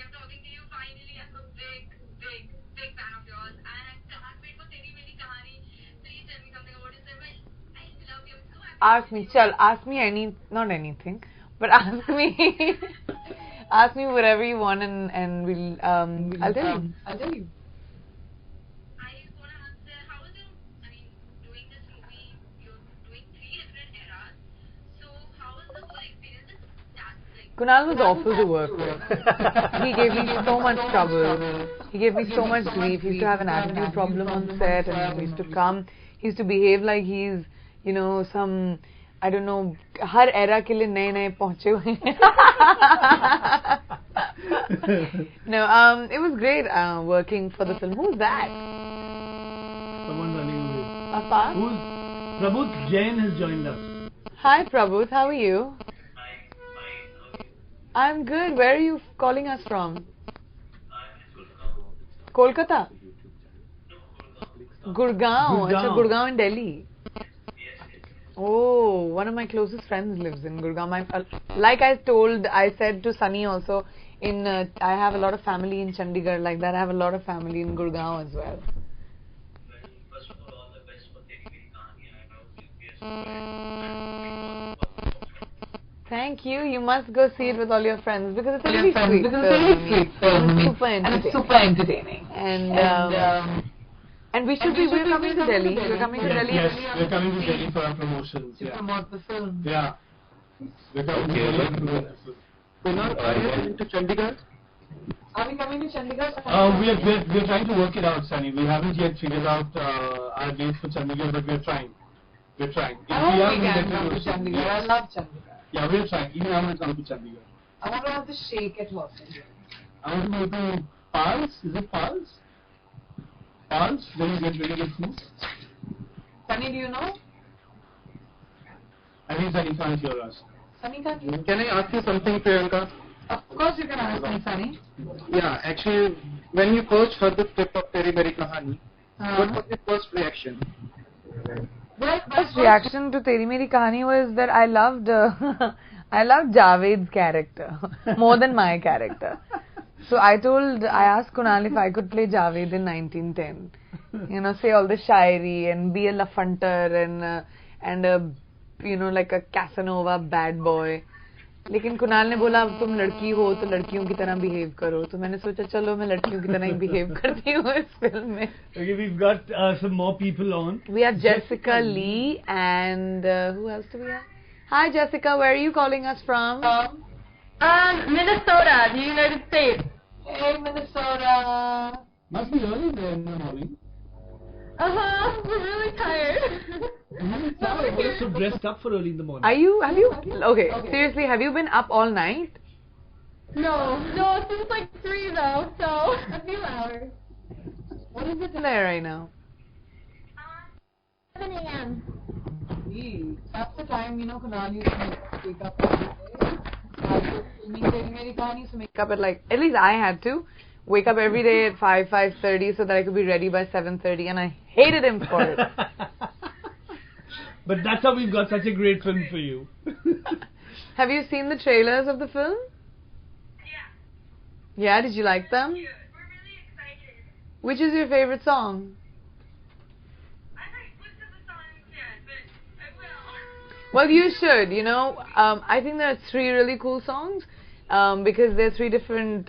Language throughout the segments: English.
I'm talking to you finally. I'm a big fan of yours. And I'm classmate for Teri Meri Kahani. Please tell me something about yourself. I love you. I'm so happy. Ask me not anything, but ask me, ask me whatever you want, and I'll tell you. I want to answer, how is doing this movie, you're doing 3 different eras. So, how was the whole experience? Kunal was awful to work with. He gave me so much trouble. He gave me so much grief. He used to have an attitude problem on set, and he used to come. He used to behave like he's, some, I don't know, her era के लिए नए पहुंचे हुए हैं. No, it was great working for the film. Who's that? Someone running away. Appa? Prabhuth Jain has joined us. Hi Prabhuth, how are you? I'm good. Where are you calling us from? Kolkata? Gurgaon. Achha, Gurgaon in Delhi. Oh, one of my closest friends lives in Gurgaon. Like I said to Sunny also, I have a lot of family in Chandigarh. Like that, I have a lot of family in Gurgaon as well. First of all the best for Teri Meri Kahani. I hope Thank you. You must go see it with all your friends because it's a really sweet film. It's super entertaining. And we're coming to Delhi. We're coming to Delhi. Yes, we're coming to Delhi for our promotions. To promote the film. Yeah. We're coming to Delhi to promote the film. Kunal, are you coming to Chandigarh? Are we coming to Chandigarh? We're trying to work it out, Sunny. We haven't yet figured out our date for Chandigarh, but we're trying. If I hope we can come to Chandigarh. I love Chandigarh. Yeah, we're trying. Even I want to come to Chandigarh. I want to have the shake at Los Angeles. I want to go to Pals. Is it Pals? Pals? Then you get really good food. Sunny, do you know? I think Sunny can't hear us. Sunny can't hear. Can I ask you something, Priyanka? Of course you can ask me, Sunny. Yeah, actually, when you first heard the script of Teri Meri Kahani, what was your first reaction? My first reaction to Teri Meri Kahani was that I loved Javed's character more than my character. So I asked Kunal if I could play Javed in 1910. Say all the shairi and be a lafanter and like a Casanova bad boy. लेकिन कुणाल ने बोला अब तुम लड़की हो तो लड़कियों की तरह बिहेव करो तो मैंने सोचा चलो मैं लड़कियों की तरह ही बिहेव करती हूँ इस फिल्म में. Okay, we've got some more people on. We have Jessica Lee and who else do we have? Hi Jessica, where are you calling us from? Minnesota, the United States. Hey Minnesota. Must be early there in the morning. We're really tired. We're so dressed up for early in the morning. Okay, seriously, have you been up all night? No, since like 3 though, so a few hours. What is it there right now? 7 a.m. That's the time, Kunal used to wake up every day. After filming Teri Meri Kahani, used to make up at least I had to wake up every day at 5:30 so that I could be ready by 7:30, and I hated him for it. But that's how we've got such a great film for you. Have you seen the trailers of the film? Yeah. Yeah, did you like them? We're really excited. Which is your favorite song? I haven't listened to the songs yet, but I will. Well, you should, I think there are 3 really cool songs because there are 3 different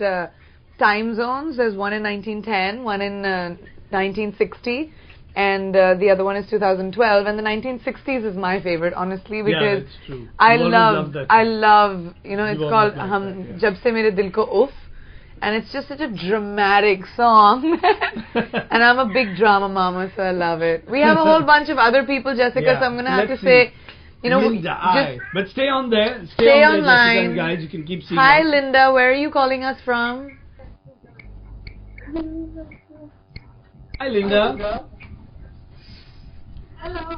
time zones. There's one in 1910, one in 1960, and the other one is 2012. And the 1960s is my favorite, honestly, because yeah, that's true. I love, it's called that, Jab Se Mere Dil Ko Uff, and it's just such a dramatic song. And I'm a big drama mama, so I love it. We have a whole bunch of other people, Jessica, so I'm going to have to say, Linda, but stay on there. Stay on online. There, Jessica, guys. You can keep seeing Hi, us. Linda. Where are you calling us from? Hi, Linda. Hello.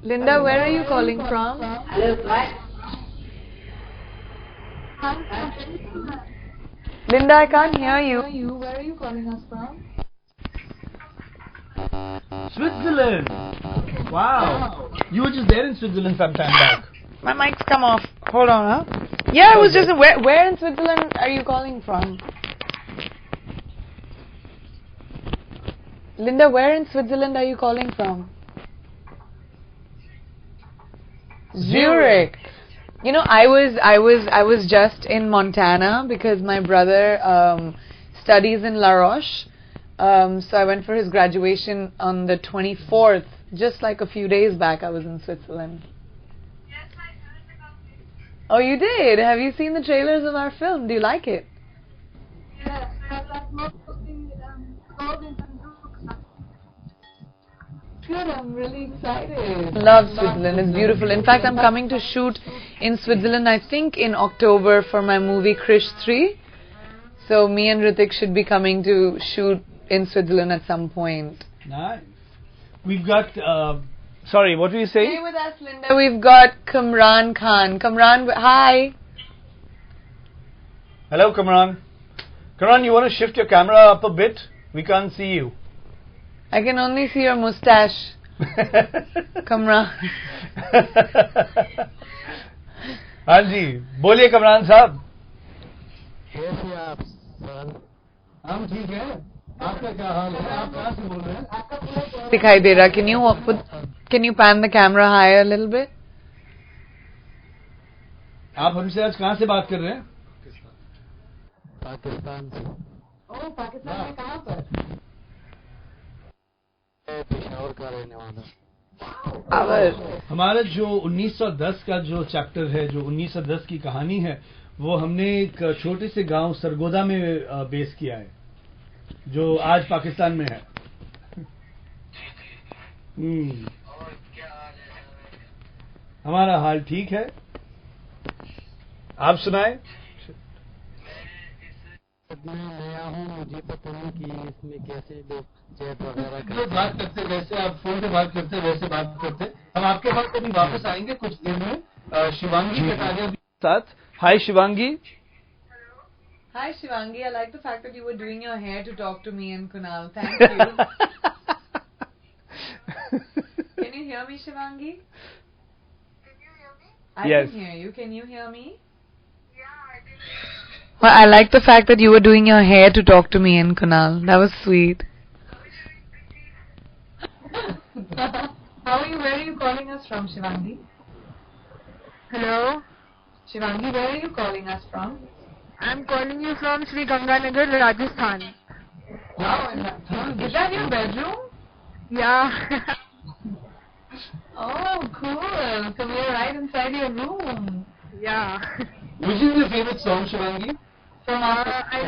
Linda, where are you calling from? Linda, I can't hear you. Where are you calling us from? Switzerland. Wow. You were just there in Switzerland some time back. My mic's come off. Hold on, huh? Yeah, I was just... Where in Switzerland are you calling from? Linda, where in Switzerland are you calling from? Zurich. You know, I was just in Montana because my brother studies in La Roche. So I went for his graduation on the 24th. Just like a few days back, I was in Switzerland. Yes, I heard about it. Oh, you did? Have you seen the trailers of our film? Do you like it? Yes, I like most of the clothing and looks. Good, I'm really excited. Love Switzerland, it's beautiful. In fact, I'm coming to shoot in Switzerland, I think in October for my movie Krish 3. So me and Hrithik should be coming to shoot in Switzerland at some point. Nice. We've got, sorry, what were you saying? Stay with us, Linda. We've got Kamran Khan. Kamran, hi. Hello, Kamran. Kamran, you want to shift your camera up a bit? We can't see you. I can only see your mustache. Kamran. हाँ जी, बोलिए कमरान साहब. कैसे आप sir? हम ठीक है. आपका क्या हाल है? आप कहाँ से बोल रहे हैं? दिखाई दे रहा. Can you pan the camera higher a little bit? आप हमसे आज कहाँ से बात कर रहे हैं? पाकिस्तान से. ओह, पाकिस्तान में कहाँ पर? पेशावर का रहने वाला. हमारा जो 1910 का जो चैप्टर है, जो 1910 की कहानी है, वो हमने एक छोटे से गांव सरगोदा में बेस किया है, जो आज पाकिस्तान में है. हमारा हाल ठीक है. आप सुनाएं. मैं नया हूँ, मुझे पता नहीं कि इसमें कैसे लोग चैट वगैरह जो बात करते वैसे आप फोन पे बात करते वैसे बात करते. हम आपके पास कभी वापस आएंगे कुछ देर में. शिवांगी कटारिया साथ. हाय Shivangi. Hi Shivangi, I like the fact that you were doing your hair to talk to me and Kunal. Thank you. Can you hear me, Shivangi? Can you hear me? I Yes. can hear you. Can you hear me? Yeah, I did. Well, I like the fact that you were doing your hair to talk to me and Kunal. That was sweet. How are you? Where are you calling us from, Shivangi? Hello, Shivangi, where are you calling us from? I'm calling you from Sri Ganganagar, Rajasthan. Wow, is that your bedroom? Yeah. Oh, cool. So we are right inside your room. Yeah. Which is your favorite song, Shivangi? I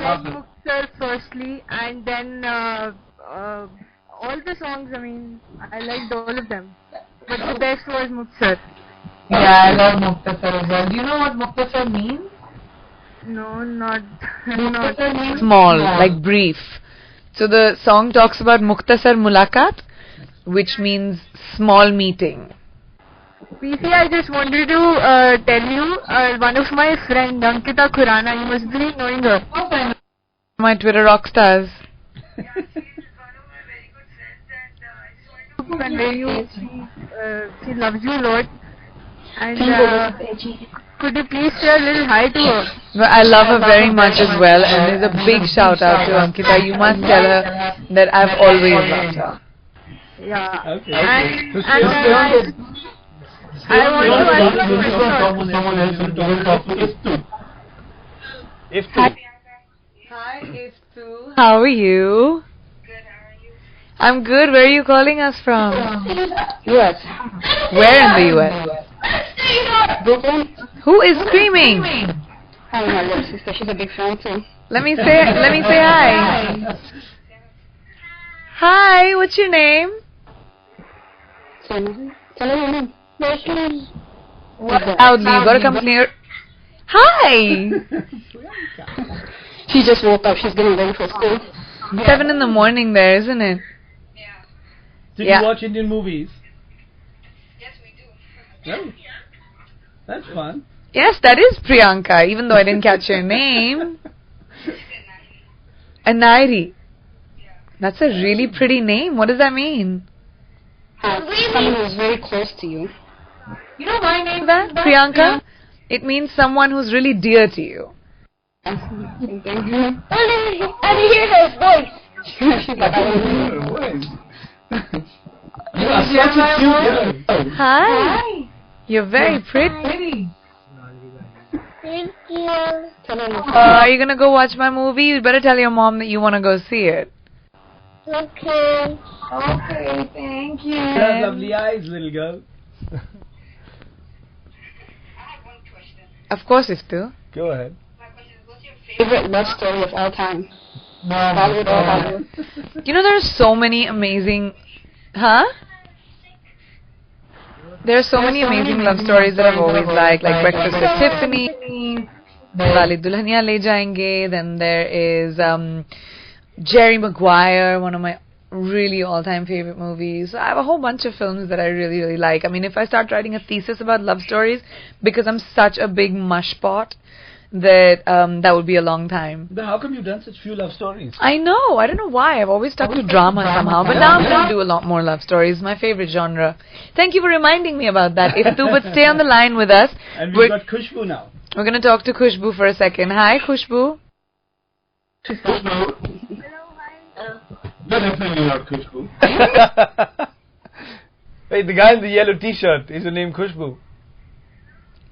like Muktasar firstly, and then all the songs. I mean, I liked all of them, but the best was Muktasar. Yeah, I love Muktasar as well. Do you know what Muktasar means? No, not. Muktasar means small, like brief. So the song talks about Muktasar Mulakat, which means small meeting. PC, I just wanted to tell you, one of my friend, Ankita Khurana, you must be knowing her. My Twitter rock stars. Yeah, she's one of my very good friends, and I just wanted to Convey you, she loves you a lot. And could you please say a little hi to her? Well, I love her very much as well, and there's a big shout out to Ankita. You must tell her that I've always loved her. Yeah. Okay. And I want to ask you a question. Someone else will talk to If Hi, Iftu. How are you? good. How are you? I'm good. Where are you calling us from? US. Where in the US? Brooklyn. Who is screaming? I don't know, my little sister. She's a big fan too. Let me say hi. Hi, what's your name? Tell her your name. Loudly, you gotta come clear. Hi! She just woke up. She's getting ready for school. 7 in the morning there, isn't it? Yeah. Did Yeah. you watch Indian movies? Yes, we do. No. That's fun. Yes, that is Priyanka, even though I didn't catch your name. Anairi. That's a really pretty name. What does that mean? Someone who's very close to you. You know my name that, Priyanka? It means someone who's really dear to you. I didn't hear her voice. You are such a cute girl. Hi. You're very pretty. Thank you. Are you gonna go watch my movie? You better tell your mom that you wanna go see it. Okay. Okay, thank you. You have lovely eyes, little girl. Of course, Iftu. Go ahead. Favorite love story of all time. Bollywood or Hollywood? You know, there are so many amazing... Huh? There are so many amazing love stories that I've always liked, like Breakfast at Tiffany, Wali Dulhania Le Jayenge, then there is Jerry Maguire, one of my really all-time favorite movies. I have a whole bunch of films that I really, really like. I mean, if I start writing a thesis about love stories, because I'm such a big mush pot, that would be a long time. Then how come you've done such few love stories? I know. I don't know why. I've always stuck to drama somehow. But now I'm going to do a lot more love stories. My favorite genre. Thank you for reminding me about that. Iftu, but stay on the line with us. And we've got Khushbu now. We're going to talk to Khushbu for a second. Hi, Khushbu. Khushbu. No, definitely not Khushbu. Hey, the guy in the yellow t-shirt, is your name Khushbu?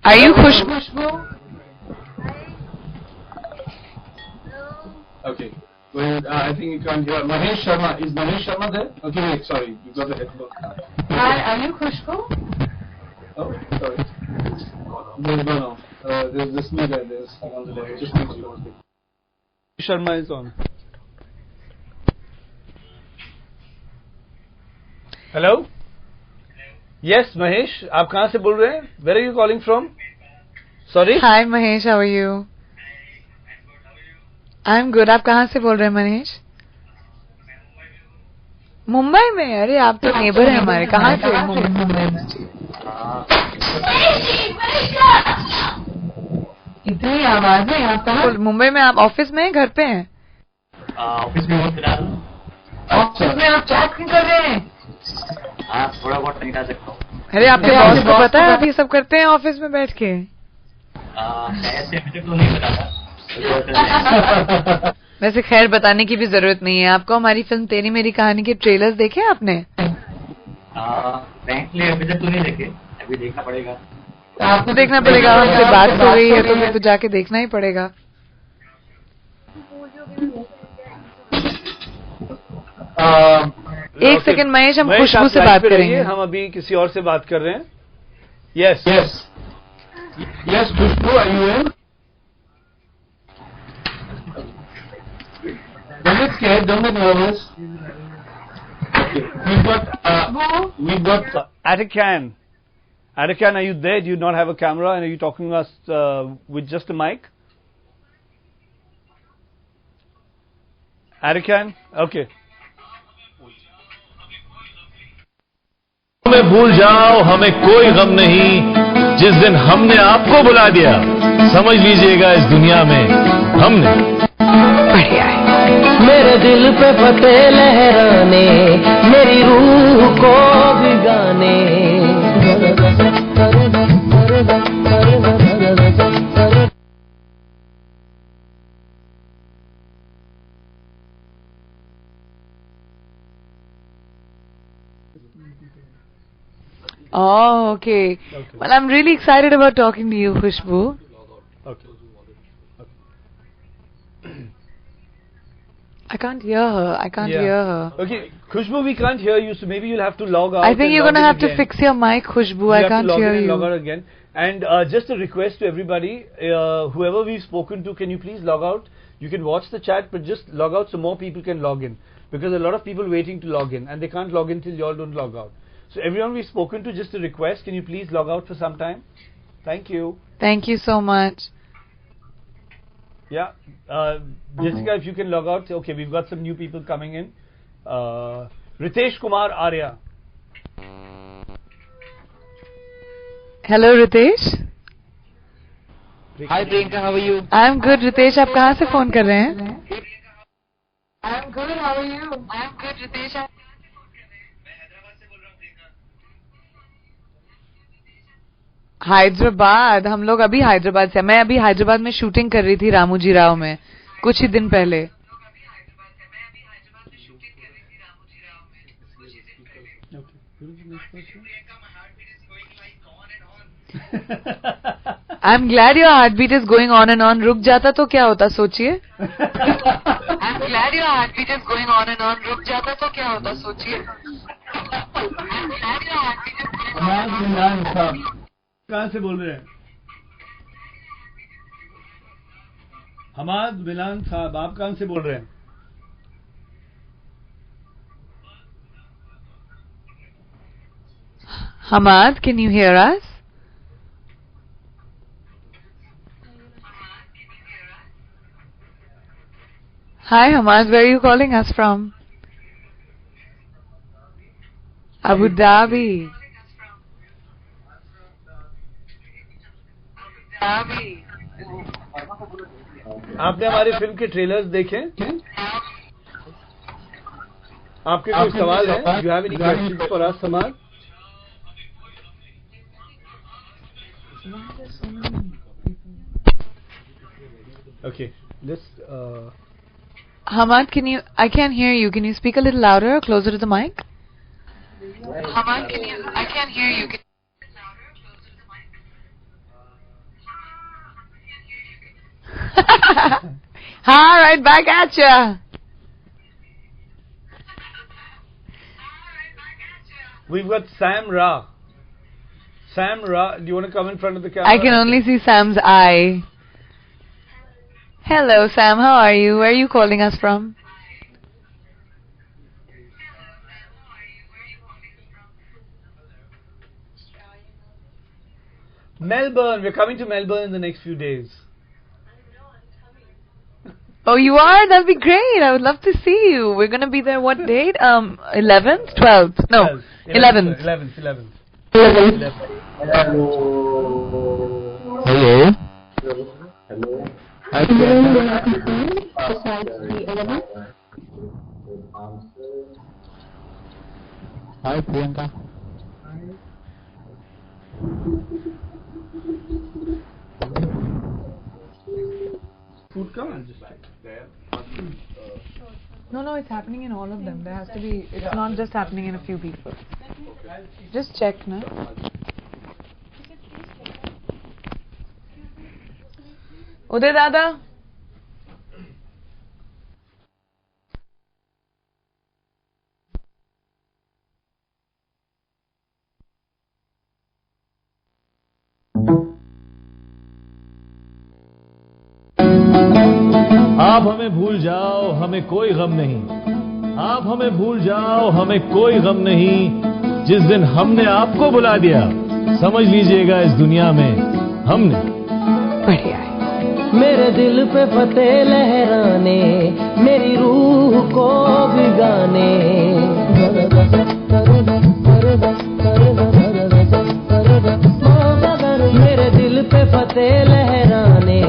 Are you Khushbu? Okay. Well, I think you can't hear. Mahesh Sharma. Is Mahesh Sharma there? Okay, wait, sorry. You got the headphone. Hi, are you Khushbu? Oh, sorry. No. There's this new guy. There's on the left. Just next to you. Sharma is on. Hello? Yes, Mahesh. आप कहाँ से बोल रहे हैं? Where are you calling from? Sorry? Hi, Mahesh. How are you? I'm good. आप कहाँ से बोल रहे हैं मनीष? मुंबई में? अरे आप तो नेबर हैं हमारे. कहाँ से? मुंबई में. इतनी आवाज है. आप कहाँ? मुंबई में. आप ऑफिस में हैं? घर पे हैं? ऑफिस में बहुत फिलहाल. ऑफिस में आप चैट क्यों कर रहे हैं? हाँ, थोड़ा बहुत नहीं कर सकता हूँ. अरे आपके बॉस को पता है आप ये सब करते हैं ऑफिस में बैठ के? ऐसे मुझे तो नहीं पता था. वैसे खैर बताने की भी जरूरत नहीं है. आपको हमारी फिल्म तेरी मेरी कहानी के ट्रेलर्स देखे आपने? फ्रैंकली अभी तक तो नहीं देखे. अभी देखना पड़ेगा. आपको देखना पड़ेगा. हमसे बात हो गई है तो फिर तो जाके देखना ही पड़ेगा. एक सेकंड महेश, हम खुशबू से बात करेंगे. हम अभी किसी और से बात कर रहे हैं. Yes Khushbu, are you in? Don't get scared, don't get nervous. Okay. We've got Atakan. Atakan, are you there? Do you not have a camera and are you talking to us with just a mic? Atakan? Okay. हमें भूल जाओ, हमें कोई गम नहीं. जिस दिन हमने आपको बुला दिया, समझ लीजिएगा इस दुनिया में हमने बढ़िया है. मेरे दिल पे फतेह लहराने, मेरी रूह को भिगाने. Oh, okay. Well, I'm really excited about talking to you, Khushbu. Okay. I can't hear her. Hear her. Okay, Khushbu, we can't hear you, so maybe you'll have to log out. I think you're going to have to fix your mic, Khushbu. I can't hear you. Log out again. And just a request to everybody, whoever we've spoken to, can you please log out? You can watch the chat, but just log out so more people can log in. Because a lot of people waiting to log in, and they can't log in till you all don't log out. So everyone we've spoken to, just a request, can you please log out for some time? Thank you. Thank you so much. Yeah. Jessica, if you can log out. Okay, we've got some new people coming in. Ritesh Kumar Arya. Hello, Ritesh. Hi Priyanka, how are you? I'm good, Ritesh. आप कहाँ से phone कर रहे हैं? I'm good, how are you? I'm good, Ritesh. Hyderabad, हम लोग अभी हैदराबाद से, मैं अभी हैदराबाद में शूटिंग कर रही थी रामोजी राव में कुछ ही दिन पहले. I'm glad your heartbeat is going on and on. रुक जाता तो क्या होता सोचिए. I'm glad your heartbeat is going on and on. रुक जाता तो क्या होता सोचिए. कहाँ से बोल रहे हैं? हमाद मिलान साहब, आप कहाँ से बोल रहे हैं? Hamad, can you hear us? Hi Hamad, where are you calling us from? Abu Dhabi. आपने हमारी फिल्म के ट्रेलर्स देखे? आपके कोई सवाल है? Do you have any questions for us, Hamad? Okay, just Hamad, I can't hear you. Can you speak a little louder or closer to the mic? Hamad, I can't hear you. Hi, right back at ya. We've got Sam Ra. Sam Ra, do you want to come in front of the camera? I can only see Sam's eye. Hello Sam, how are you? Where are you calling us from? Melbourne. We're coming to Melbourne in the next few days. Oh, you are? That'll be great. I would love to see you. We're going to be there what date? 11th? 12th? No, 11th. 11th. Hello. Hi, Priyanka. Food come and just No, it's happening in all of them. There has to be, it's not just happening in a few people. Just check, na. Uday Dada. आप हमें भूल जाओ, हमें कोई गम नहीं. आप हमें भूल जाओ, हमें कोई गम नहीं. जिस दिन हमने आपको बुला दिया, समझ लीजिएगा इस दुनिया में हमने बढ़िया है. मेरे दिल पे फतेह लहराने, मेरी रूह को भिगाने. मेरे दिल पे फतेह लहराने,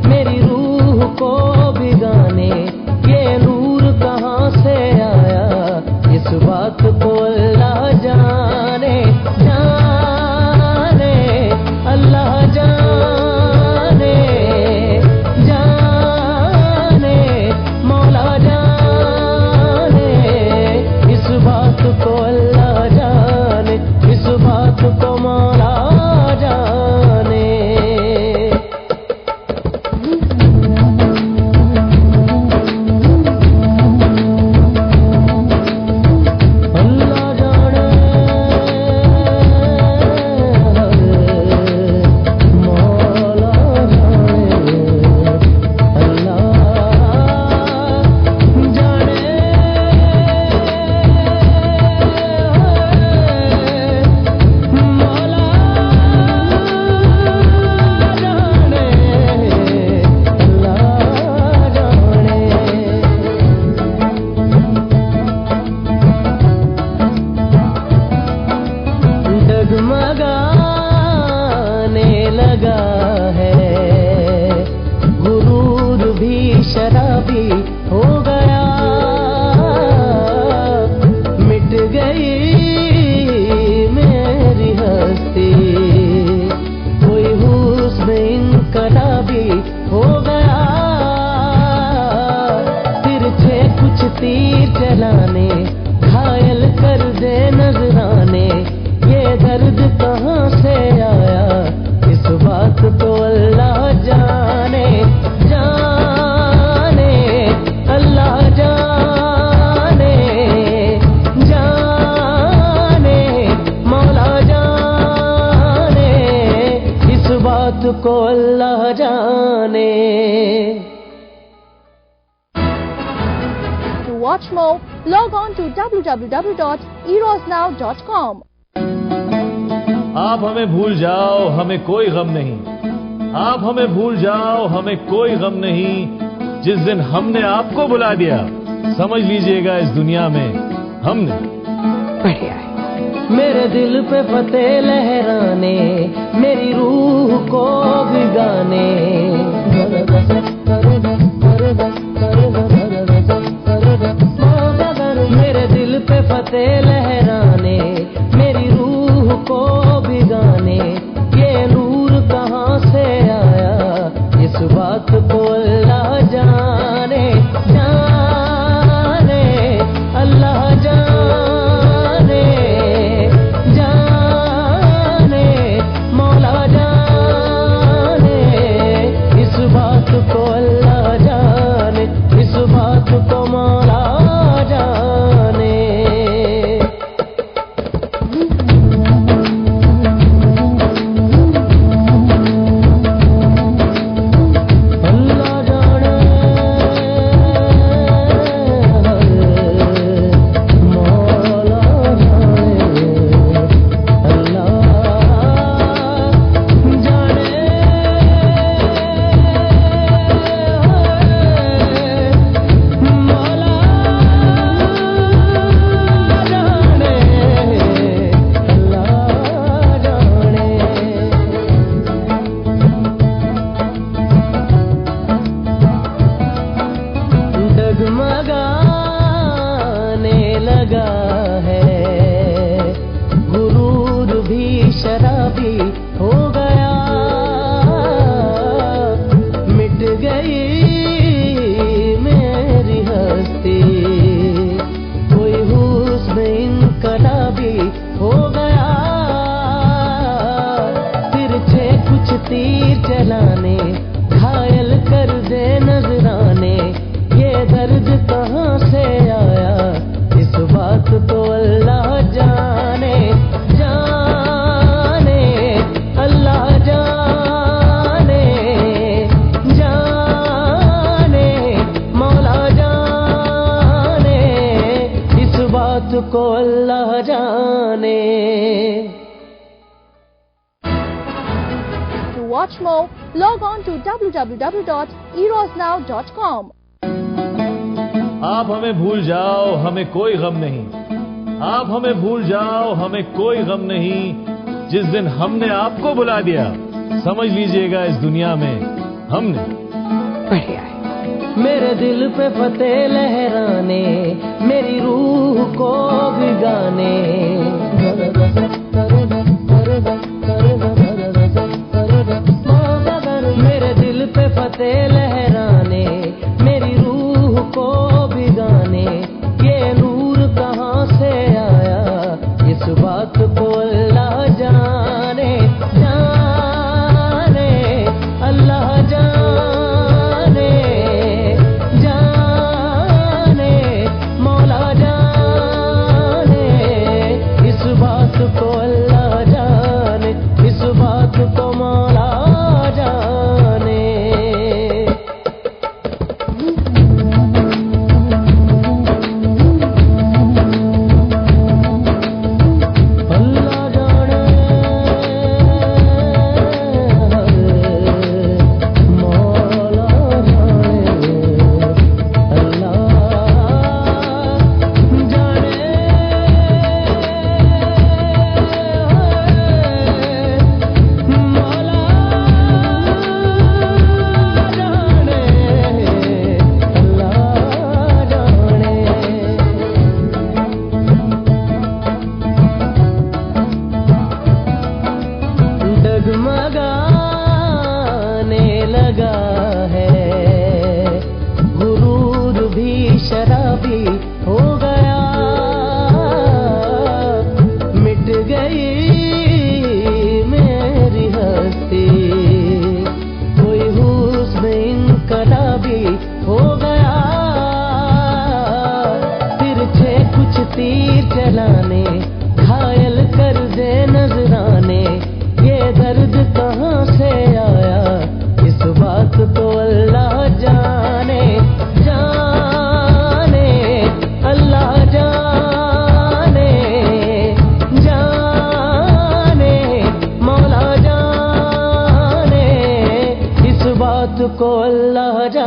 मेरी रूह को भिगाने. ये नूर कहाँ से आया, इस बात को अल्लाह जाने. जाने अल्लाह जाने, जाने मौला जाने. इस बात को अल्लाह जाने, इस बात को मौला जाने. watch more, log on to www.erosnow.com. आप हमें भूल जाओ हमें कोई गम नहीं, आप हमें भूल जाओ हमें कोई गम नहीं, जिस दिन हमने आपको बुला दिया समझ लीजिएगा इस दुनिया में हमने बढ़िया है। मेरे दिल पे फतेह लहराने, मेरी रूह को भिगाने, मेरे दिल पे फतेह लहराने, मेरी रूह को भिगाने, ये नूर कहाँ से आया इस बात को अल्लाह जाने, जाने अल्लाह जाने, जाने मौला जाने, इस बात को अल्लाह जाने, इस बात को मौला जाने। अल्लाह जाने मौला जाने, अल्लाह जाने मौला जाने, अल्लाह जाने। डगमगाने लगा है गुरूर भी शराबी हो गया, मिट गई मेरी हस्ती, कोई हुस्न इनकलाबी हो गया, तिरछे कुछ तीर चलाने, घायल कर दे नजराने, ये दर्द कहाँ से आया इस बात तो अल्लाह जाने, जाने अल्लाह जाने, जाने मौला जाने, इस बात को अल्लाह जाने। To watch more, log on to www.erosnow.com. आप हमें भूल जाओ हमें कोई गम नहीं, आप हमें भूल जाओ हमें कोई गम नहीं, जिस दिन हमने आपको बुला दिया समझ लीजिएगा इस दुनिया में हमने बढ़िया है। मेरे दिल पे फतेह लहराने, मेरी रूह को भिगाने, मेरे दिल पे फतेह लहराने, मेरी रूह को भिगाने, ये नूर कहाँ से आया इस बात को अल्लाह जाने, जाने अल्लाह जाने, जाने मौला जाने, इस बात को अल्लाह जाने, इस बात को मौला जाने।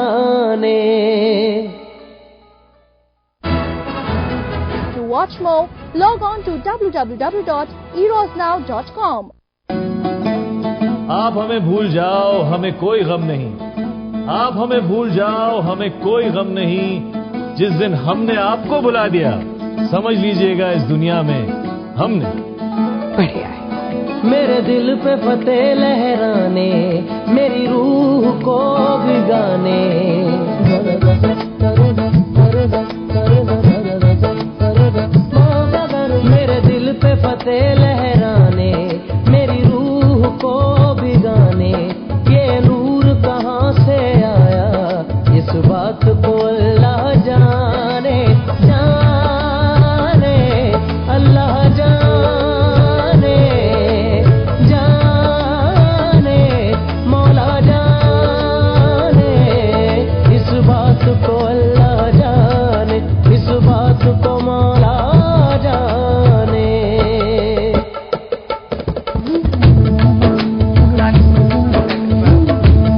जाने। To watch more, log on to www.erosnow.com. आप हमें भूल जाओ हमें कोई गम नहीं, आप हमें भूल जाओ हमें कोई गम नहीं, जिस दिन हमने आपको बुला दिया समझ लीजिएगा इस दुनिया में हमने बढ़िया है। मेरे दिल पे फतेह लहराने, मेरी रूह को भिगाने। मेरे दिल पे फतेह लहराने, मेरी रूह को भिगाने। ये नूर कहाँ से आया इस बात को अल्लाह जाने, जाने अल्लाह जाने, जाने मौला जाने। इस बात को अल्लाह जाने, इस बात को मौला जाने।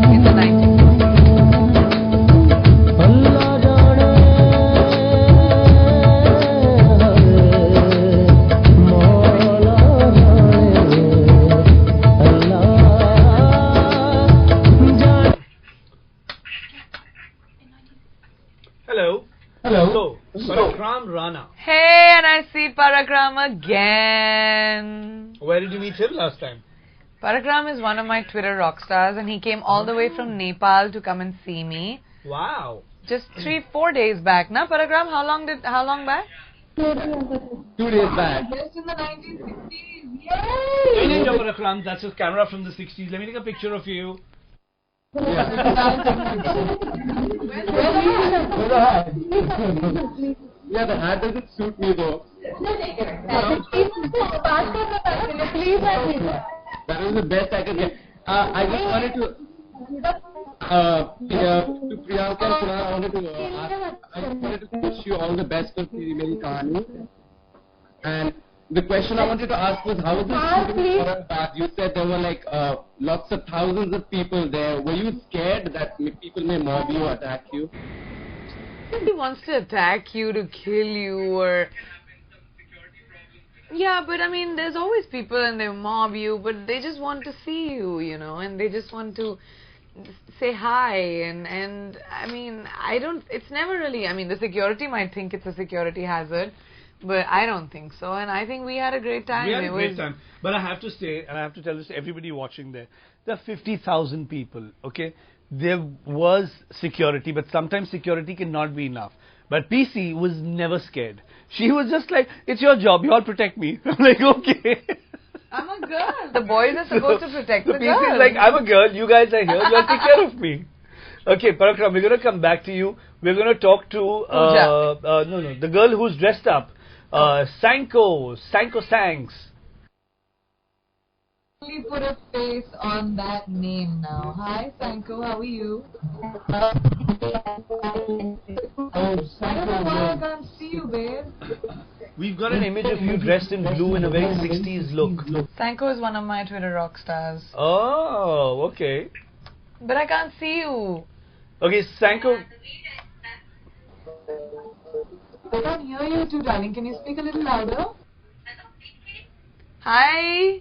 In the 90s. अल्लाह जाने, मौला जाने, अल्लाह जाने। Hello. Hello. So, Parakram Rana. Hey, and I see Parakram again. Where did you meet him last time? Parakram is one of my Twitter rock stars, and he came all the way from Nepal to come and see me. Wow. Just 3-4 days back, na Parakram? How long back? 2 days back. Just in the 1960s. Hey, Parakram, that's his camera from the 60s. Let me take a picture of you. Yeah, the hat doesn't suit me though. That was the best I could get. I just wanted to Priyanka and Kunal, I wanted to wish you all the best for Teri Meri Kahani. And the question I wanted to ask was, how was the shooting for that? You said there were like lots of thousands of people there. Were you scared that people may mob you or attack you? He wants to attack you, to kill you, or... Yeah, but I mean, there's always people and they mob you, but they just want to see you, you know, and they just want to say hi, and I mean, it's never really, I mean, the security might think it's a security hazard, but I don't think so, and I think we had a great time. We had a great time. But I have to say, and I have to tell this to everybody watching there are 50,000 people, okay? There was security, but sometimes security cannot be enough. But PC was never scared. She was just like, it's your job, you all protect me. I'm like, okay. I'm a girl. The boys are supposed to protect the PC girls. is like, I'm a girl, you guys are here, you all take care of me. Okay, Parakram, we're going to come back to you. We're going to talk to, the girl who's dressed up. Sanko Sanks. Really put a face on that name now. Hi, Sanko, how are you? Oh, I don't know why I can't see you, babe. We've got an image of you dressed in blue in a very 60s look. Sanko is one of my Twitter rock stars. Oh, okay. But I can't see you. Okay, Sanko. I can't hear you too, darling. Can you speak a little louder? Hi.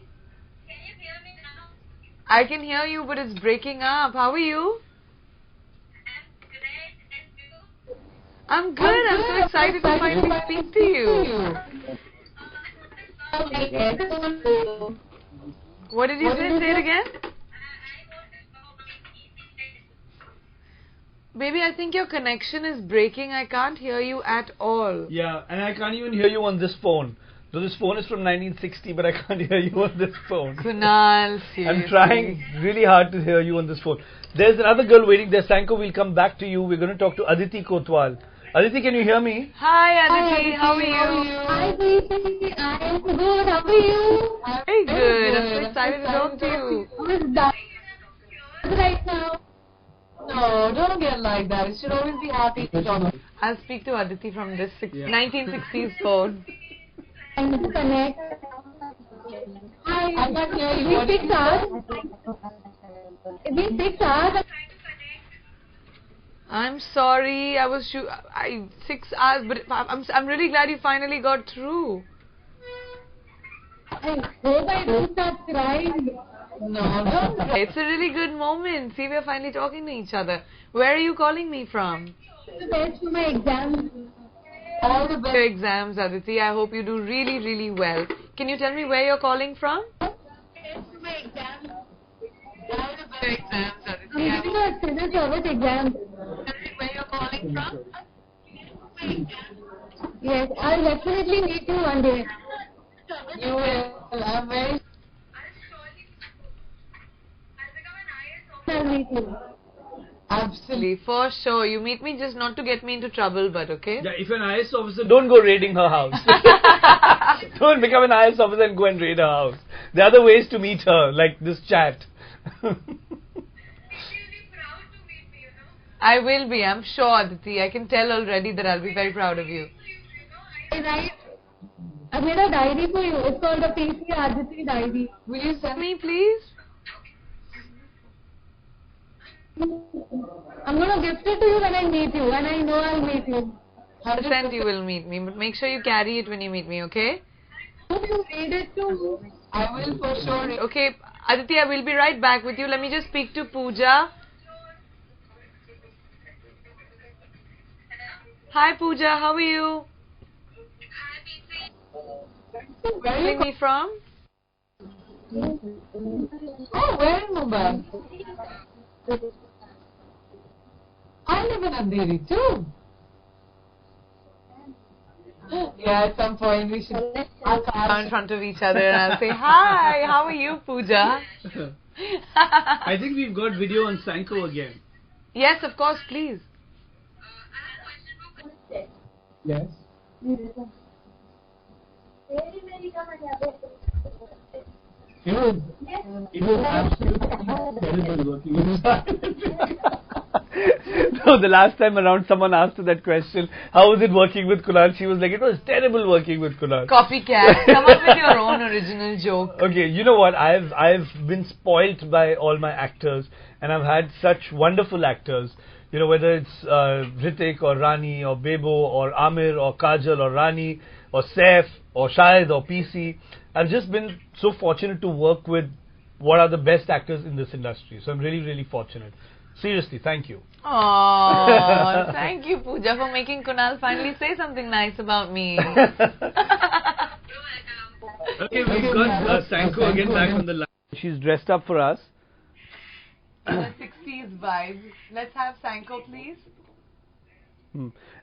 I can hear you, but it's breaking up. How are you? I'm good. I'm so excited to finally speak to you. What did you say? Say it again. Baby, I think your connection is breaking. I can't hear you at all. Yeah, and I can't even hear you on this phone. So this phone is from 1960, but I can't hear you on this phone. Kunal, seriously. I'm trying really hard to hear you on this phone. There's another girl waiting there. Sanko, we'll come back to you. We're going to talk to Aditi Kotwal. Aditi, can you hear me? Hi, Aditi. How are you? Hi, baby. I am good. How are you? Very good. I'm so excited to talk to you. Who's dying right now? No, don't get like that. You should always be happy to talk. I'll speak to Aditi from this 1960s phone. I'm to connect. Hi. I can't hear you. It's been 6 hours. It's been 6 hours. I'm sorry. I was 6 hours, but I'm really glad you finally got through. I hope I don't start crying. No. It's a really good moment. See, we're finally talking to each other. Where are you calling me from? The best for my exams. All the best for your exams, Aditi. I hope you do really, really well. Can you tell me where you're calling from? For my exams. All the best for your exams, Aditi. I'm giving a civil service exam. Tell me where you're calling from. Yes, I'll definitely meet you one day. You will. I'm very... I'll meet you. Absolutely, for sure. You meet me just not to get me into trouble, but okay? Yeah, if an IS officer, don't go raiding her house. Don't become an IS officer and go and raid her house. There are other ways to meet her, like this chat. I will be, I'm sure, Aditi. I can tell already that I'll be very proud of you. I made a diary for you. It's called the PC Aditi Diary. Will you send me, please? I'm going to gift it to you when I meet you, and I know I'll meet you. 100% you will meet me, but make sure you carry it when you meet me, okay? Hope you read it too. I will for sure. Okay, Aditi, I will be right back with you. Let me just speak to Pooja. Hi Pooja, how are you? Where are you calling me from? Oh, where in Mumbai? I live in Andheri too. Yeah, at some point we should come in front of each other and I'll say, hi, how are you, Pooja? I think we've got video on Sanko again. Yes, of course, please. Yes. It was absolutely terrible working with No, the last time around someone asked her that question, how was it working with Kunal? She was like, it was terrible working with Kunal. Copycat, come up with your own original joke. Okay, you know what? I've been spoilt by all my actors, and I've had such wonderful actors. You know, whether it's Hrithik or Rani or Bebo or Amir or Kajal or Rani or Saif or Shahid or PC. I've just been so fortunate to work with what are the best actors in this industry. So I'm really, really fortunate. Seriously, thank you. Aww, thank you, Pooja, for making Kunal finally say something nice about me. Okay, we've got Sanko again back on the line. She's dressed up for us. The 60s vibe. Let's have Sanko, please.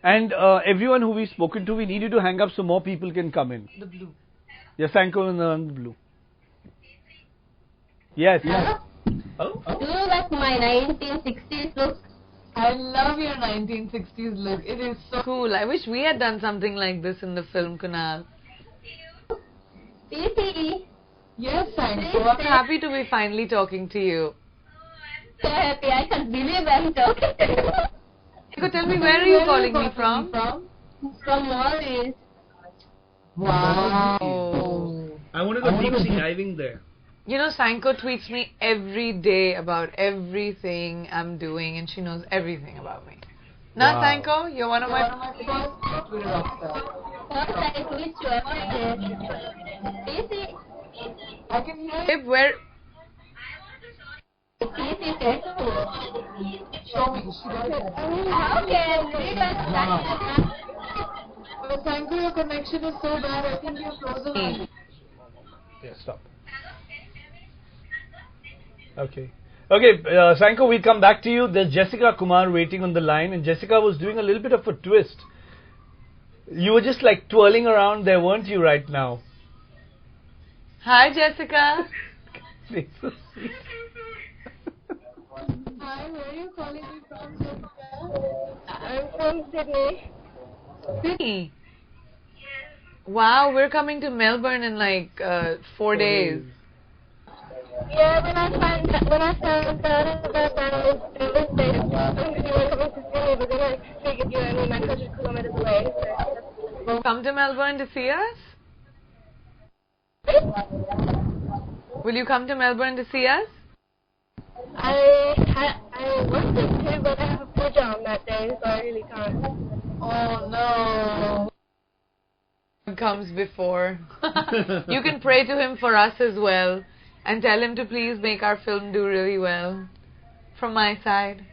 And everyone who we've spoken to, we need you to hang up so more people can come in. The blue. Yeah, Sanko in the blue. Yes. Yeah. Oh. Do you like my 1960s look? I love your 1960s look. It is so cool. I wish we had done something like this in the film, Kunal. PC. Yes, Sanko. I'm happy to be finally talking to you. So happy. I can't believe I'm talking to you. Sanko, tell me, where are you calling me from? From Maldives. Wow. I want to go deep sea diving there. You know, Sanko tweets me every day about everything I'm doing, and she knows everything about me. Now, Sanko, you're one of my first Twitter rockstars. I tweet you every day. PC. I can hear you. Where? PC says Show me. But Sanko, your connection is so bad. I think you're frozen. Yeah, stop. Okay. Okay, Sanko, we'll come back to you. There's Jessica Kumar waiting on the line, and Jessica was doing a little bit of a twist. You were just like twirling around there, weren't you, right now? Hi, Jessica. Hi, where are you calling me from, Jessica? I'm from Sydney. Sydney? Wow, we're coming to Melbourne in like 4 days. Yeah, when I found out that I was in this state, I'm going to be coming to Sydney, but then I figured you were only 900 kilometers away. So. Come to Melbourne to see us? Will you come to Melbourne to see us? I worked it too, but I have a puja on that day, so I really can't. Oh no. Comes before. You can pray to him for us as well and tell him to please make our film do really well from my side.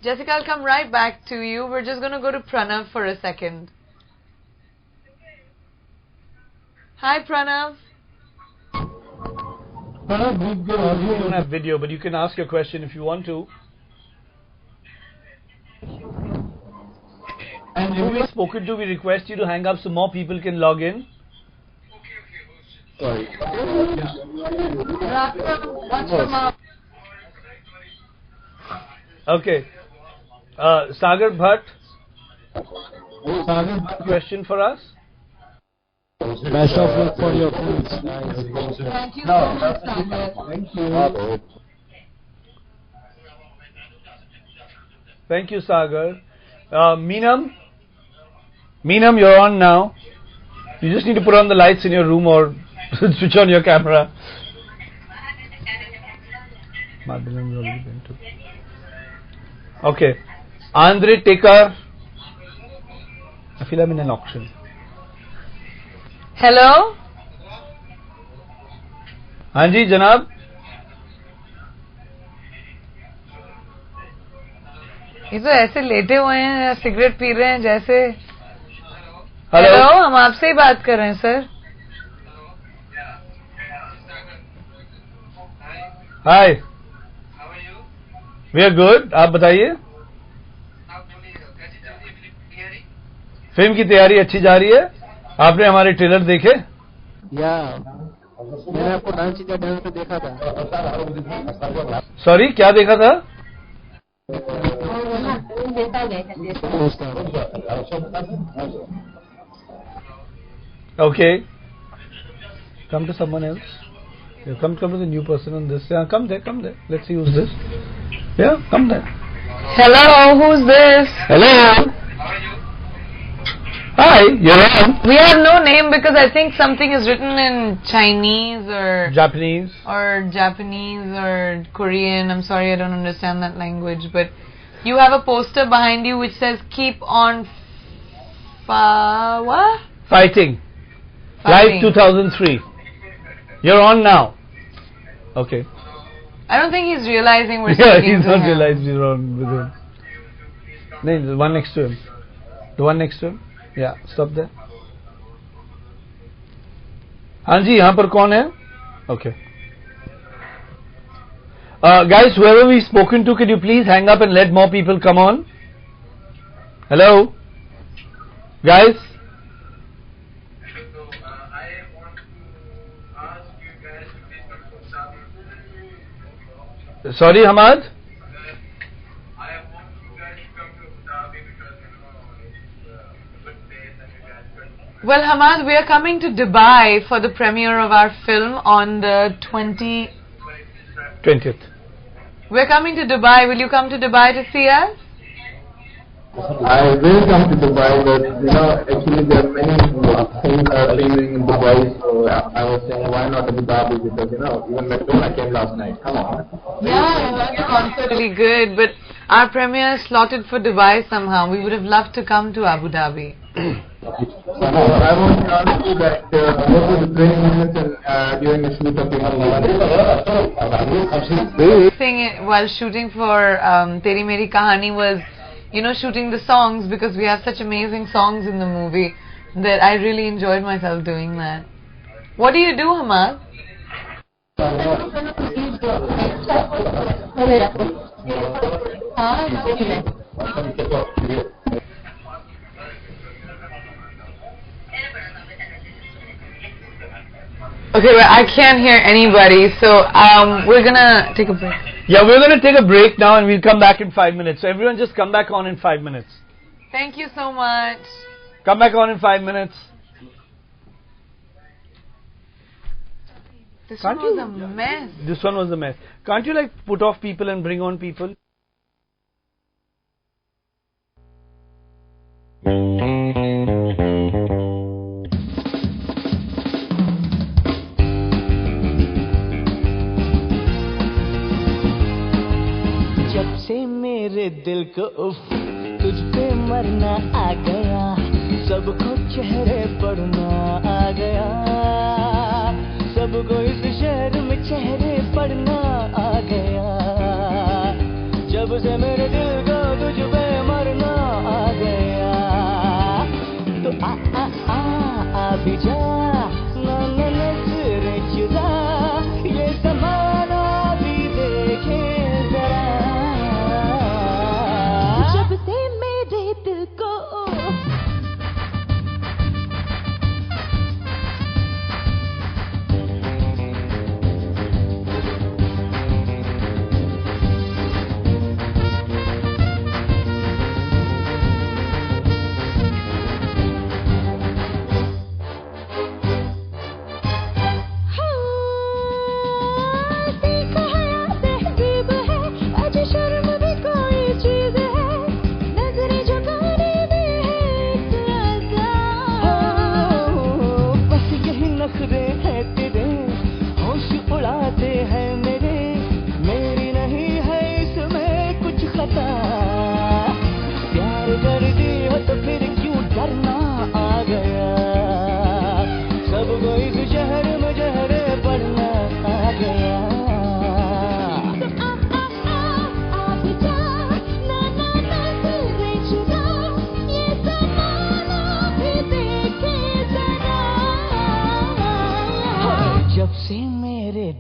Jessica, I'll come right back to you. We're just going to go to Pranav for a second. Hi Pranav. Pranav, we don't have video, but you can ask your question if you want to. And if we've spoken to, we request you to hang up so more people can log in. Sorry. Okay. Sagar Bhatt. Question for us? Best of luck for your foods. Thank you so much, Sagar. Thank you. Thank you, Sagar. Meenam, you're on now. You just need to put on the lights in your room or switch on your camera. Okay. Andre Tekar. I feel I'm in an auction. Hello? हाँ जी जनाब. ये तो ऐसे लेटे हुए हैं या cigarette P रहे हैं जैसे. हेलो, हम आपसे ही बात कर रहे हैं sir. Hi. We are good. आप बताइए. फिल्म की तैयारी अच्छी जा रही है. आपने हमारे ट्रेलर देखे? या मैंने आपको डांस इंडिया डांस पे देखा था. सॉरी, क्या देखा था? Okay. Come to someone else. Yeah, come to the new person on this. Yeah, come there. Let's see who's this. Yeah, come there. Hello, who's this? Hello. Hi, you're on. We have no name because I think something is written in Chinese or Japanese or Korean. I'm sorry, I don't understand that language. But you have a poster behind you which says "Keep on what? Fighting. Live 2003. You're on now. Okay. I don't think he's realizing we're Yeah, speaking he's to not him. realized we're on with him. No, the one next to him. The one next to him. Yeah, stop there. हाँ जी, यहाँ पर कौन है? Okay. Guys, whoever we've spoken to, can you please hang up and let more people come on? Hello? Guys? Sorry, Hamad? Well, Hamad, we are coming to Dubai for the premiere of our film on the 20th. We're coming to Dubai. Will you come to Dubai to see us? I will come to Dubai, but actually there are many things are filming in Dubai, so I was saying why not Abu Dhabi, because even Metro came last night. Come on. Yeah, your concert really good, but our premiere is slotted for Dubai somehow. We would have loved to come to Abu Dhabi. I want to ask you that what were the training minutes and during the shoot of the Thing while shooting for Teri Meri Kahani was, shooting the songs, because we have such amazing songs in the movie that I really enjoyed myself doing that. What do you do, Hamad? Okay, well, I can't hear anybody, so we're gonna take a break. Yeah, we're gonna take a break now and we'll come back in 5 minutes. So everyone just come back on in 5 minutes. Thank you so much. Come back on in 5 minutes. This one was a mess. This one was a mess. Can't you put off people and bring on people? मेरे दिल को उफ, तुझ पे मरना आ गया, सबको चेहरे पड़ना आ गया, सबको इस शहर में चेहरे पड़ना आ गया, जब से मेरे दिल को तुझ पे मरना आ गया, तो आ भी जा, ना नजरें चुरा, ये ज़माना भी देखे जरा, जब से मेरे दिल को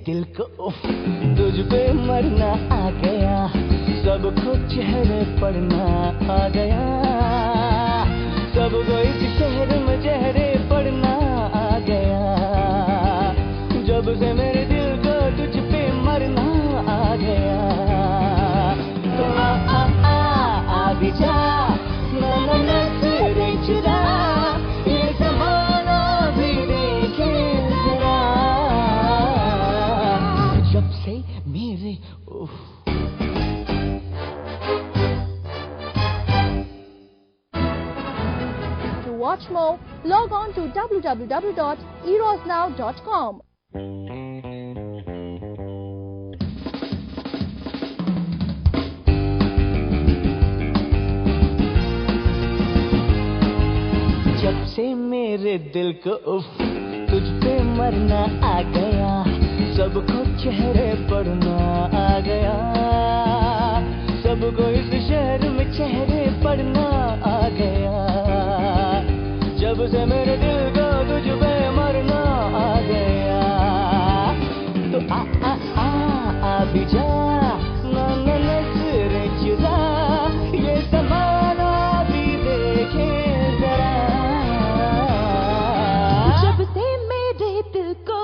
दिल को तुझ पे मरना आ गया, सबको चेहरे पड़ना आ गया, सबको इस शहर में चेहरे पड़ना आ गया, जब से मेरे दिल को तुझ पे मरना आ गया, तो आ भी जा, ना नजरें चुरा, ये ज़माना भी देखे जरा, जब से मेरे To watch more, log on to www.erosnow.com. जब से मेरे दिल को उफ, तुझ पे मरना आ गया, सबको चेहरे पड़ना आ गया, सबको इस शहर में चेहरे पड़ना आ गया, जब से मेरे दिल को तुझ पे मरना आ गया, तो आ भी जा, ना नजरें चुरा, ये ज़माना भी देखे जरा, जब से मेरे दिल को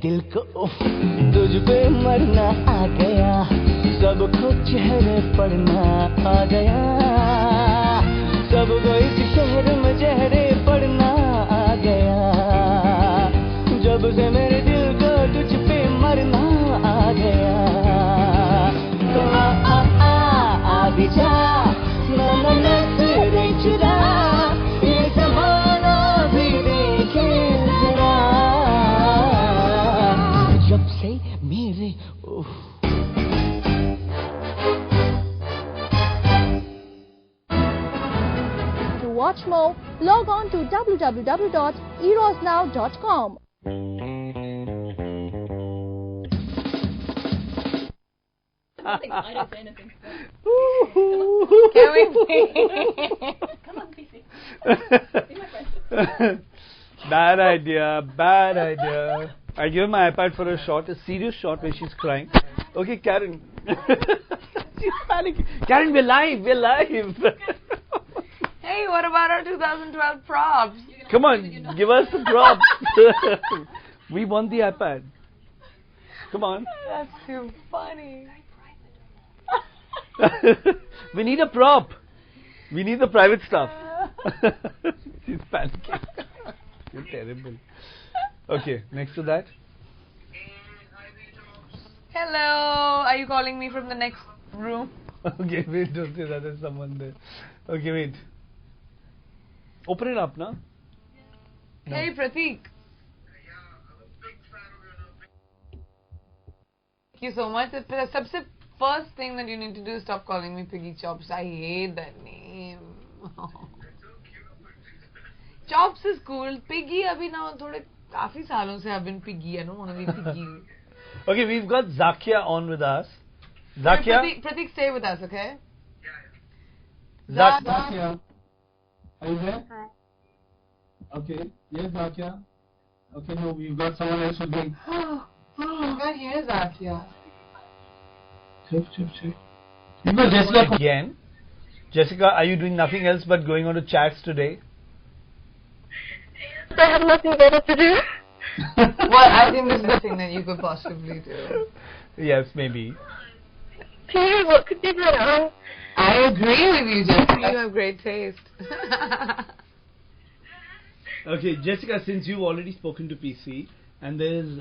दिल को उफ, तुझ पे मरना आ गया, सबको चेहरे पड़ना आ गया, सबको इस शहर में चेहरे पड़ना आ गया, जब से मेरे दिल को तुझ पे मरना आ गया, तो आ भी जा, ना नजरें चुरा, ये ज़माना भी देखे जरा, जब से मेरे To watch more, log on to www.erosnow.com. I don't say anything. Can we Come on, PC. Be my friend. Bad idea, bad idea. I give her my iPad for a shot, a serious shot where she's crying. Okay, Karen. She's panicking. Karen, we're live. Hey, what about our 2012 props? Come on, give us the props. We want the iPad. Come on. That's too funny. We need a prop. We need the private stuff. She's panicking. You're terrible. Okay, next to that. Hello, are you calling me from the next room? Okay, wait, don't say that, there's someone there. Okay, wait. Open it up, na? Hey, Pratik. Thank you so much. The first thing that you need to do is stop calling me Piggy Chops. I hate that name. Chops is cool. Piggy, abhi now thode काफी सालों से I've been Piggy. I don't want to be Piggy. Okay, we've got Zakia on with us. Zakia? Pratik, stay with us, okay? Zakia. Are you there? Okay. Yes, Zakia. Okay, no, we've got someone else who's going. Here's Zakia. Check. You know Jessica again. Jessica, are you doing nothing else but going on to chats today? I have nothing better to do. Well, I think this is the thing that you could possibly do. Yes, maybe. Peter, what could be better? I agree with you, Jessica. You have great taste. Okay, Jessica, since you've already spoken to PC, and there's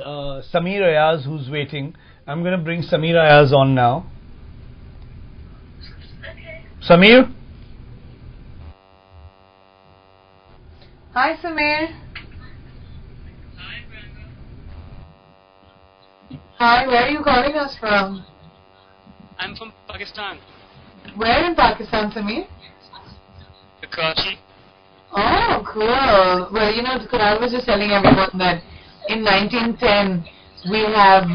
Samir Ayaz who's waiting, I'm going to bring Samir Ayaz on now. Okay. Samir? Hi, Samir. Hi, where are you calling us from? I'm from Pakistan. Where in Pakistan, Samir? Karachi. Oh, cool. Well, you know, Kunal was just telling everyone that in 1910, we have,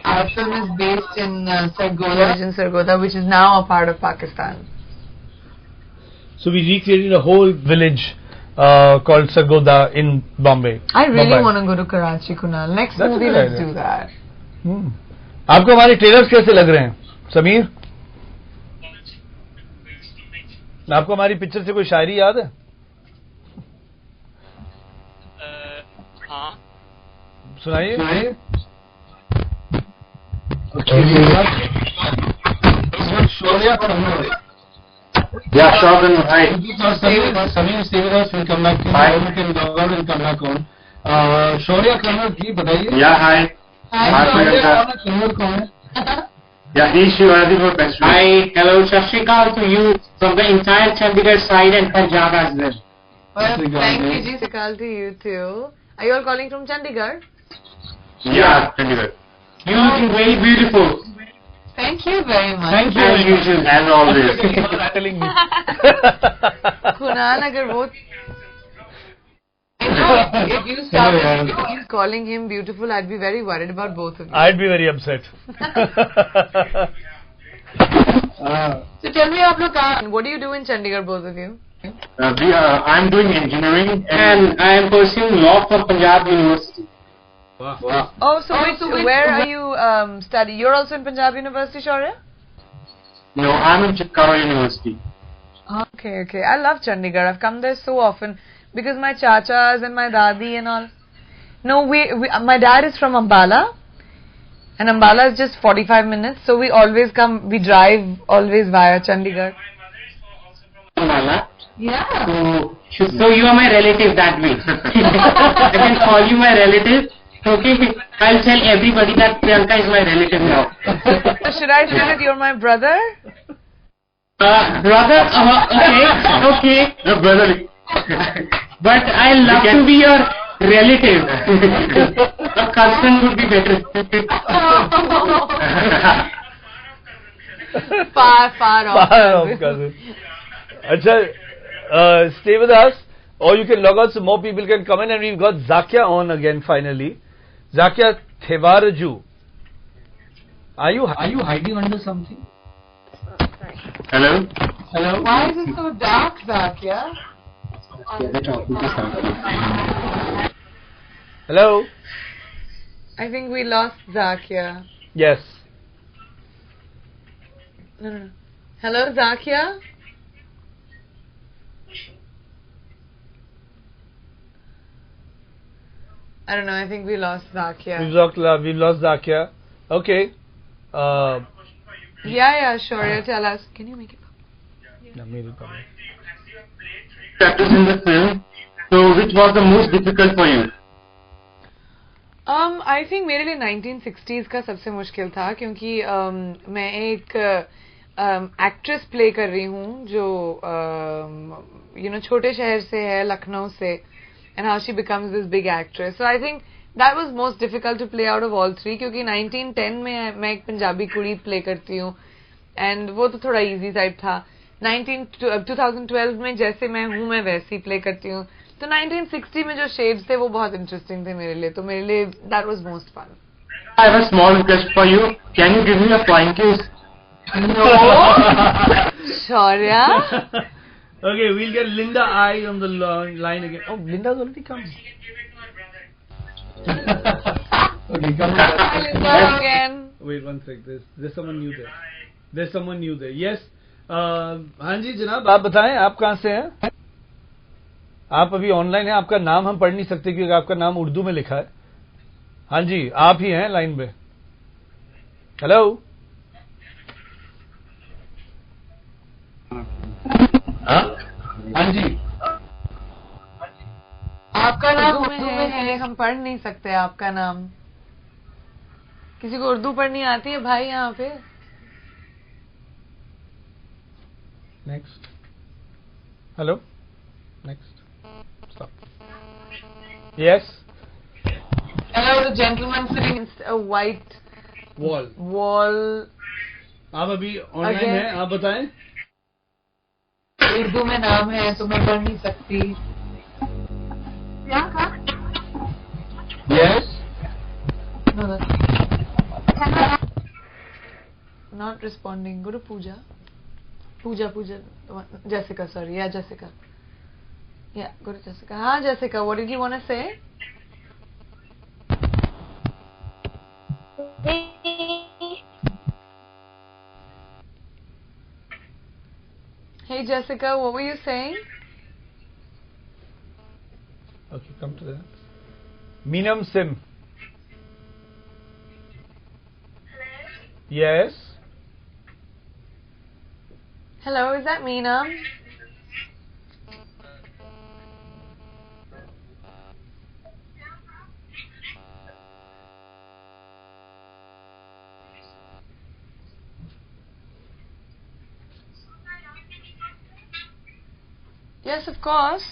our film is based in Sargodha, which is now a part of Pakistan. So we recreated a whole village called Sargodha in Bombay. I really want to go to Karachi, Kunal. Next movie, let's do that. आपको हमारे trailers कैसे लग रहे हैं, समीर? आपको हमारी picture से कोई शायरी याद है? हाँ. सुनाइए. Yeah, Sheldon, hi. Samir, stay with us. We'll come back to you. Hi. We can log out and come back on. Shaurya Kannad ji, बताइए. Yeah, hi. Shaurya Kannad कौन है? Yeah, he's Shivadi for best friend. Hi, hello, Shashrikal to you from the entire Chandigarh side and Punjab as well. Well, thank you, Ji. Sakal to you too. Are you all calling from Chandigarh? Yeah, Chandigarh. You looking very beautiful. Thank you very much. Thank you. As usual, as always. Telling me. Kunal, agar wo... If you started calling him beautiful, I'd be very worried about both of you. I'd be very upset. So tell me, what do you do in Chandigarh, both of you? I'm doing engineering and I am pursuing law from Punjab University. Wow. Oh, so where are you studying? You're also in Punjab University, Shaurya? No, I'm in Chitkara University. Okay. I love Chandigarh. I've come there so often because my chachas and my dadi and all. No, my dad is from Ambala, and Ambala is just 45 minutes. So we always come. We drive always via Chandigarh. Ambala. Yeah. So you are my relative that way. I can call you my relative. Okay, I'll tell everybody that Priyanka is my relative now. So should I say that you're my brother? Brother? Okay. No, brother. But I love to be your relative. A cousin would be better. Far off cousin. Achha, stay with us, or you can log out so more people can come in, and we've got Zakia on again finally. Zakia Thevaraju. Are you hiding under something? Hello? Hello? Why is it so dark, Zakia? Hello? I think we lost Zakia. Yes. No. Hello, Zakia? I don't know, I think we lost Zakia. We've lost Zakia. Okay. Yeah, sure. Yeah, tell us. Can you make it public? Yeah, made it public. Chapters in the film. So which was the most difficult for you? I think मेरे लिए 1960s का सबसे मुश्किल था क्योंकि मैं एक actress play कर रही हूँ जो छोटे शहर से है, लखनऊ से, and how she becomes this big actress. So I think that was most difficult to play out of all three क्योंकि 1910 में मैं एक पंजाबी कुड़ी प्ले करती हूँ and वो तो थोड़ा easy type था. 2012 में जैसे मैं हूँ मैं वैसी प्ले करती हूँ. तो 1960 में जो शेड्स थे वो बहुत इंटरेस्टिंग थे मेरे लिए, तो मेरे लिए that was most fun. I have a small request for you. Can you give me a flying kiss? No. Shaurya. Okay, we'll get Linda I on the line again. Oh, Linda's already come. Okay, come Hi, Linda again. Wait one sec. There's someone new there. There's someone new there. Yes. हाँ जी जनाब, आप बताएं आप कहाँ से हैं? आप अभी ऑनलाइन हैं. आपका नाम हम पढ़ नहीं सकते क्योंकि आपका नाम उर्दू में लिखा है. हाँ जी, आप ही हैं लाइन पे. हेलो. हाँ जी. आपका नाम उर्दू में है, हम पढ़ नहीं सकते आपका नाम. किसी को उर्दू पढ़नी आती है भाई यहाँ पे? Next. Hello. Next. Stop. Yes. Hello, the gentleman sitting in a white wall. आप अभी ऑनलाइन हैं, आप बताएं. उर्दू में नाम है तो मैं पढ़ नहीं सकती. Yes. No. Not responding. Go to Pooja. Pooja. Jessica, sorry. Yeah, Jessica. Yeah, go to Jessica. Haan, Jessica, what did you want to say? Hey, Jessica, what were you saying? Okay, come to that. Meenam Sim. Hello? Yes. Hello, is that Meenam? Yes, of course.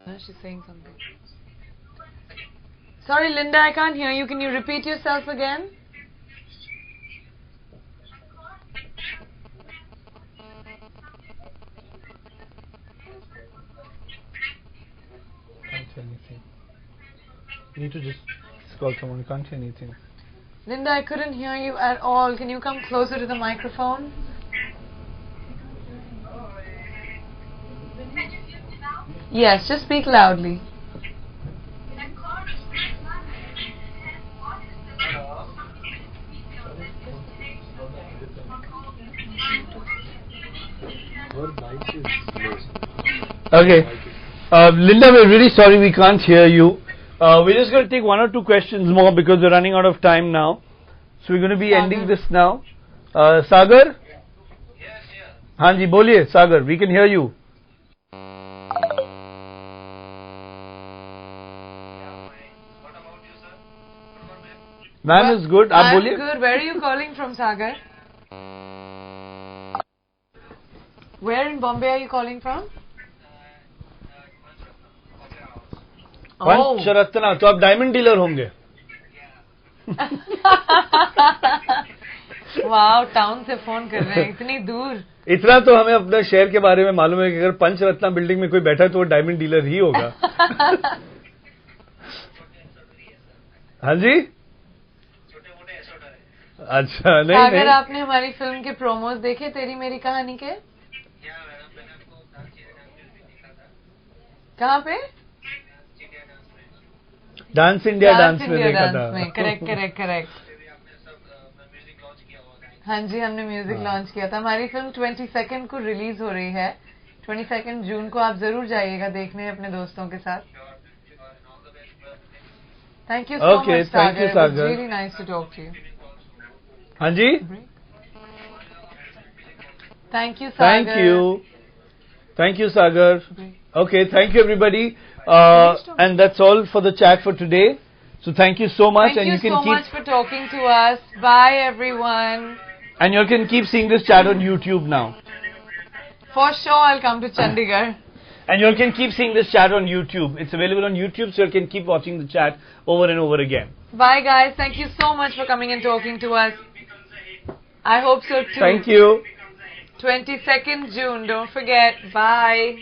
No, she's saying something. Sorry, Linda, I can't hear you. Can you repeat yourself again? Can't hear anything. You need to just call someone. Can't hear anything. Linda, I couldn't hear you at all. Can you come closer to the microphone? Yes, just speak loudly. Okay. Linda, we're really sorry we can't hear you. We're just going to take one or two questions more because we're running out of time now. So we're going to be ending this now. Sagar? हाँ जी बोलिए Sagar, we can hear you. Ma'am is good. आप बोलिए. Good. Where are you calling from, Sagar? Where in Bombay are you calling from? पंचरत्ना, तो आप diamond dealer होंगे. Wow, town से phone कर रहे हैं इतनी दूर. इतना तो हमें अपने शहर के बारे में मालूम है कि अगर पंचरत्ना बिल्डिंग में कोई बैठा है तो वो डायमंड डीलर ही होगा. हाँ जी, अच्छा नहीं अगर नहीं, आपने हमारी फिल्म के प्रोमोज देखे तेरी मेरी कहानी के? कहाँ पे? डांस इंडिया डांस में देखा डांस था। में, करेक्ट करेक्ट करेक्ट। हाँ जी, हमने म्यूजिक लॉन्च किया था। हमारी फिल्म 22 को रिलीज हो रही है, 22 जून को। आप जरूर जाइएगा देखने अपने दोस्तों के साथ। Thank you so Okay, much thank you, Sagar, Sagar. Really nice to talk to you. हाँ जी, thank you Sagar. thank you Sagar. Okay, thank you everybody, and that's all for the chat for today. So thank you so much, Thank and you you can so keep much for talking to us. Bye everyone. and you can keep seeing this chat on YouTube now. For sure I'll come to Chandigarh. And you can keep seeing this chat on YouTube. It's available on YouTube, so you can keep watching the chat over and over again. Bye guys. Thank you so much for coming and talking to us. I hope so too. Thank you. 22nd June. Don't forget. Bye.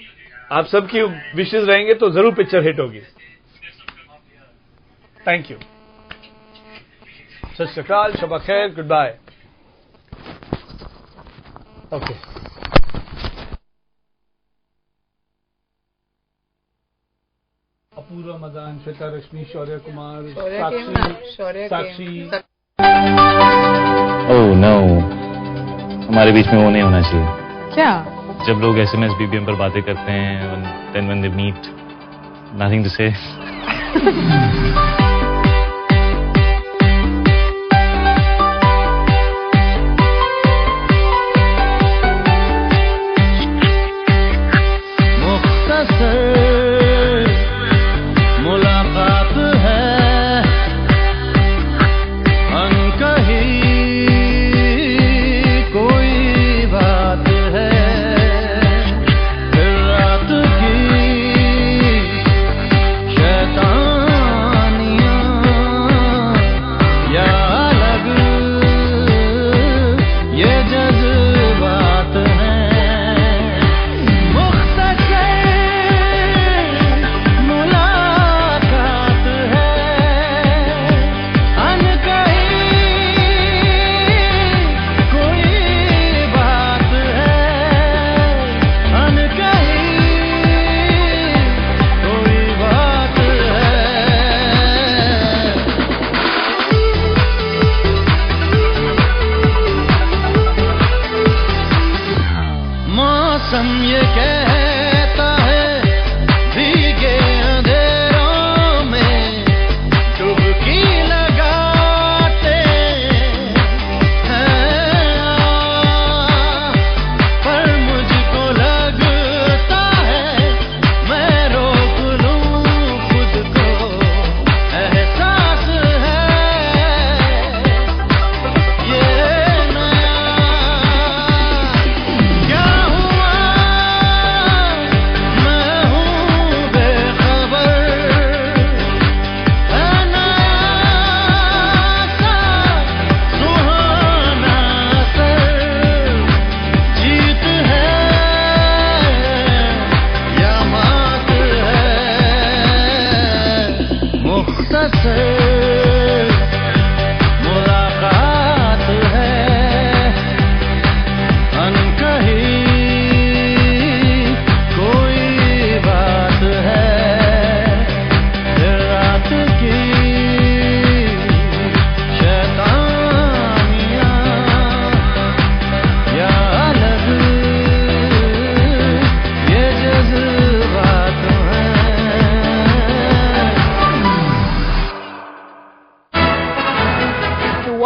आप सबकी विशेष रहेंगे तो जरूर picture hit होगी। Thank you. सत श्री अकाल, शबा खैर, good bye. Okay. Apoorva Madan, Shweta Rashmi, Shaurya Kumar, Sakshi. Oh no, हमारे बीच में वो नहीं होना चाहिए। क्या? जब लोग SMS BBM पर बातें करते हैं, then when they meet, nothing to say.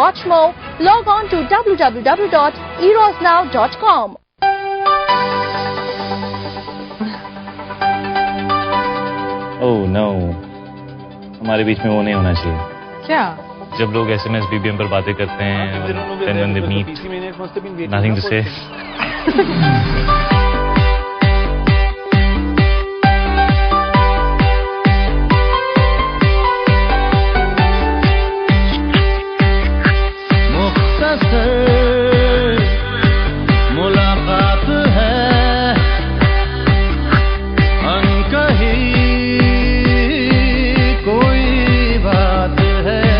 watch more, log on to www.erosnow.com. Oh no, हमारे बीच में वो नहीं होना चाहिए। क्या? जब लोग SMS BBM पर बातें करते हैं, then when they meet, nothing to say. मुलाकात है, अनकही कोई बात है।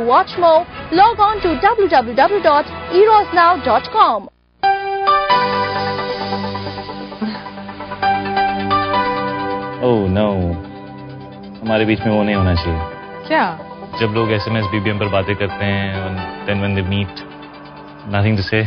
watch more, log on to www.erosnow.com. Oh no, हमारे बीच में वो नहीं होना चाहिए. क्या? जब लोग SMS BBM पर बातें करते हैं, and then when they meet, nothing to say.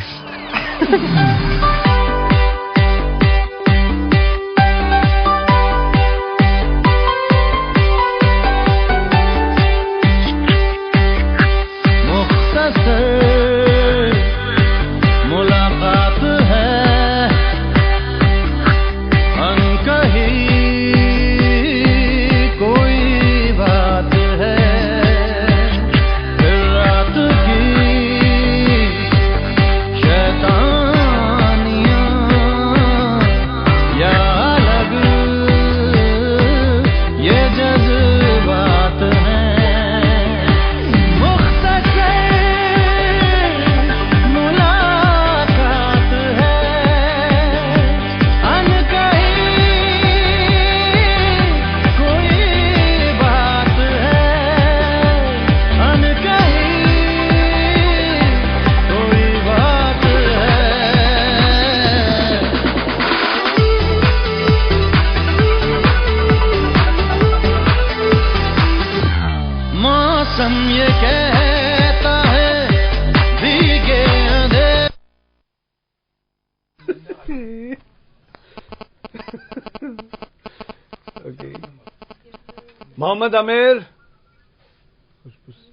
Mohammad Aamir.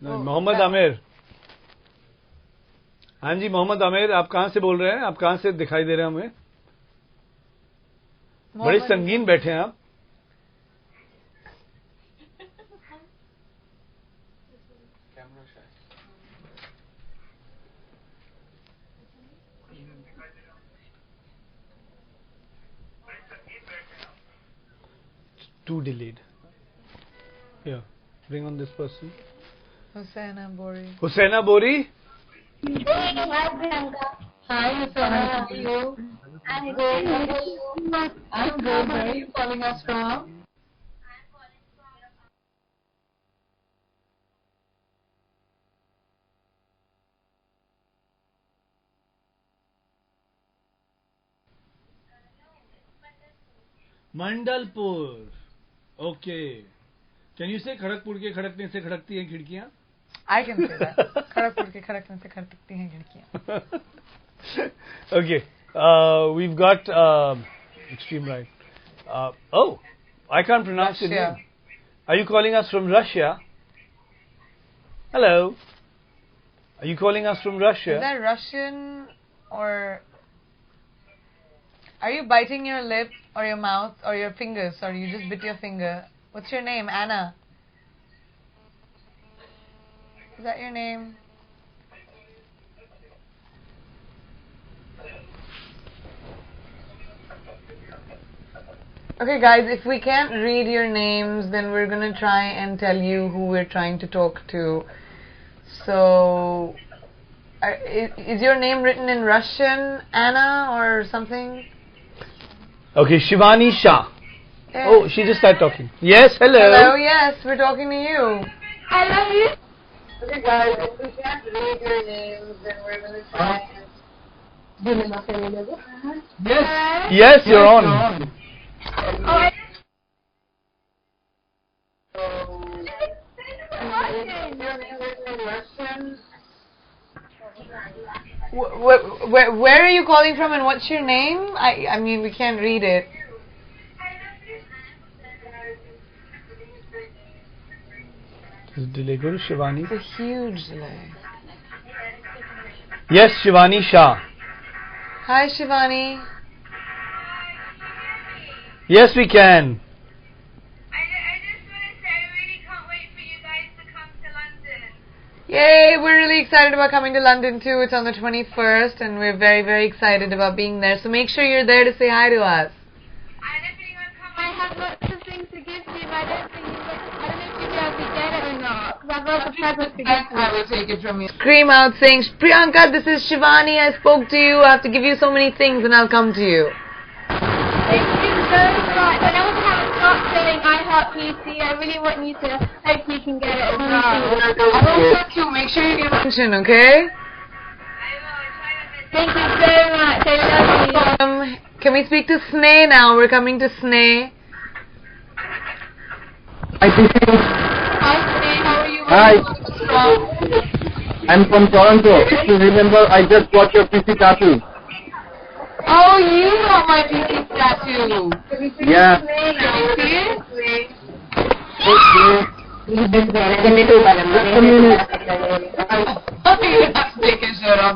Mohammad Aamir. हाँ जी मोहम्मद आमिर, आप कहाँ से बोल रहे हैं? आप कहाँ से दिखाई दे रहे हैं हमें? बड़े संगीन बैठे हैं आप. Too delayed. Yeah, bring on this person. Husaina Bori. Husaina Bori? Hi Priyanka. Hi Husaina, how are you? I'm good. I'm good. Where are you calling us from? Mandalpur. Okay. Can you say Kharagpur के खड़कने से खड़कती हैं खिड़कियाँ? I can say that. Kharagpur के खड़कने से खड़कती हैं खिड़कियाँ. Okay. We've got extreme right. Oh, I can't pronounce your name. Are you calling us from Russia? Hello. Are you calling us from Russia? Is that Russian or are you biting your lip or your mouth or your fingers or you just bit your finger? What's your name? Anna. Is that your name? Okay guys, if we can't read your names, then we're gonna try and tell you who we're trying to talk to. So, is your name written in Russian, Anna, or something? Okay, Shivani Shah. Yes. Oh, she just started talking. Yes, hello. Hello, yes, we're talking to you. I love you. Okay guys, if we can't read your names, then we're gonna try and... Yes. Yes, you're on. Where are you calling from and what's your name? I mean, we can't read it. Is delay go to Shivani? It's a huge delay. Yes, Shivani Shah. Hi, Shivani. Yes, we can. Yay, we're really excited about coming to London too. It's on the 21st and we're very, very excited about being there. So make sure you're there to say hi to us. I have lots of things to give you, but I don't know if you'll be able to get it or not. Because I've got a present to give you. I will take it from you. Scream out saying, Priyanka, this is Shivani. I spoke to you. I have to give you so many things and I'll come to you. Thank you so much. And I also have a start saying and iHeartPC. I really want you to hope you can get it as well. I hope so too. Make sure you give attention, okay? Thank you so much. I love you. Can we speak to Sneh now? We're coming to Sneh. Hi, PC. Hi, Sneh. How are you? Hi. Where are you from? I'm from Toronto. If you remember, I just got your PC tattoo. Oh, you got my PC tattoo. Yeah. You have to take his shirt off.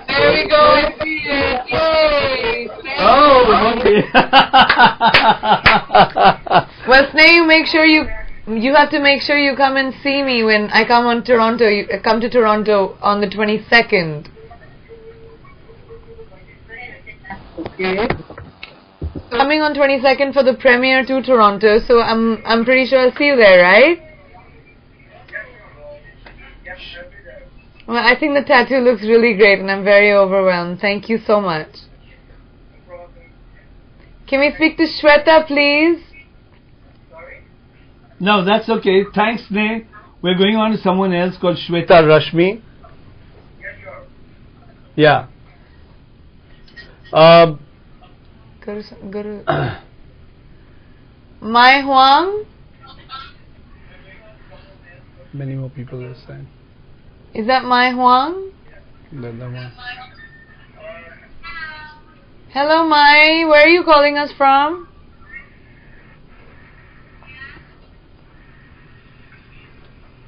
There we go, I see it. Yay! Oh, okay. Well, Sneh, you have to make sure you come and see me when I come on Toronto. You come to Toronto on the 22nd. Okay. Coming on 22nd for the premiere to Toronto, so I'm pretty sure I'll see you there, right? Well, I think the tattoo looks really great and I'm very overwhelmed. Thank you so much. Can we speak to Shweta, please? No, that's okay. Thanks, Sneh. We're going on to someone else called Shweta Rashmi. Yeah. Guru. Mai Huang? Many more people this time. Is that Mai Huang? Than the one. Hello, Mai. Where are you calling us from?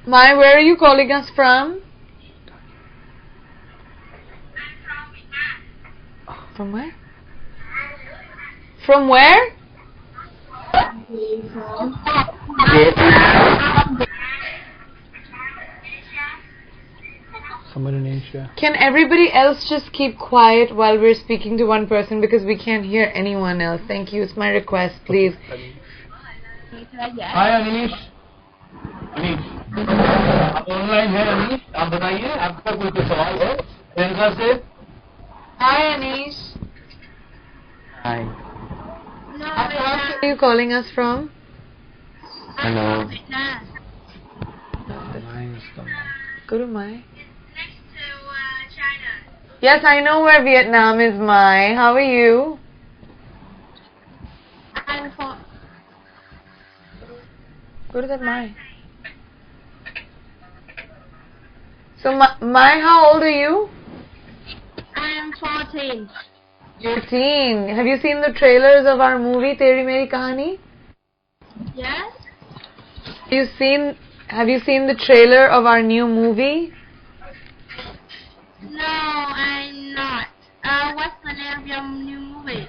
Mai, where are you calling us from? From where? From where? Somewhere in Asia. Can everybody else just keep quiet while we're speaking to one person because we can't hear anyone else? Thank you. It's my request, please. Hi Anish. आप online हैं अनीश? आप बताइए आपका कोई सवाल है प्रियंका से? Hi, Anish. Hi. Where are you calling us from? Hello. Guru Mai. Yes, I know where Vietnam is, Mai. How are you? I'm from. Guru, that Mai. So, Mai, how old are you? I am 14. You're 14. Have you seen the trailers of our movie, Teri Meri Kahani? Yes? Have you seen the trailer of our new movie? No, I'm not. What's the name of your new movie?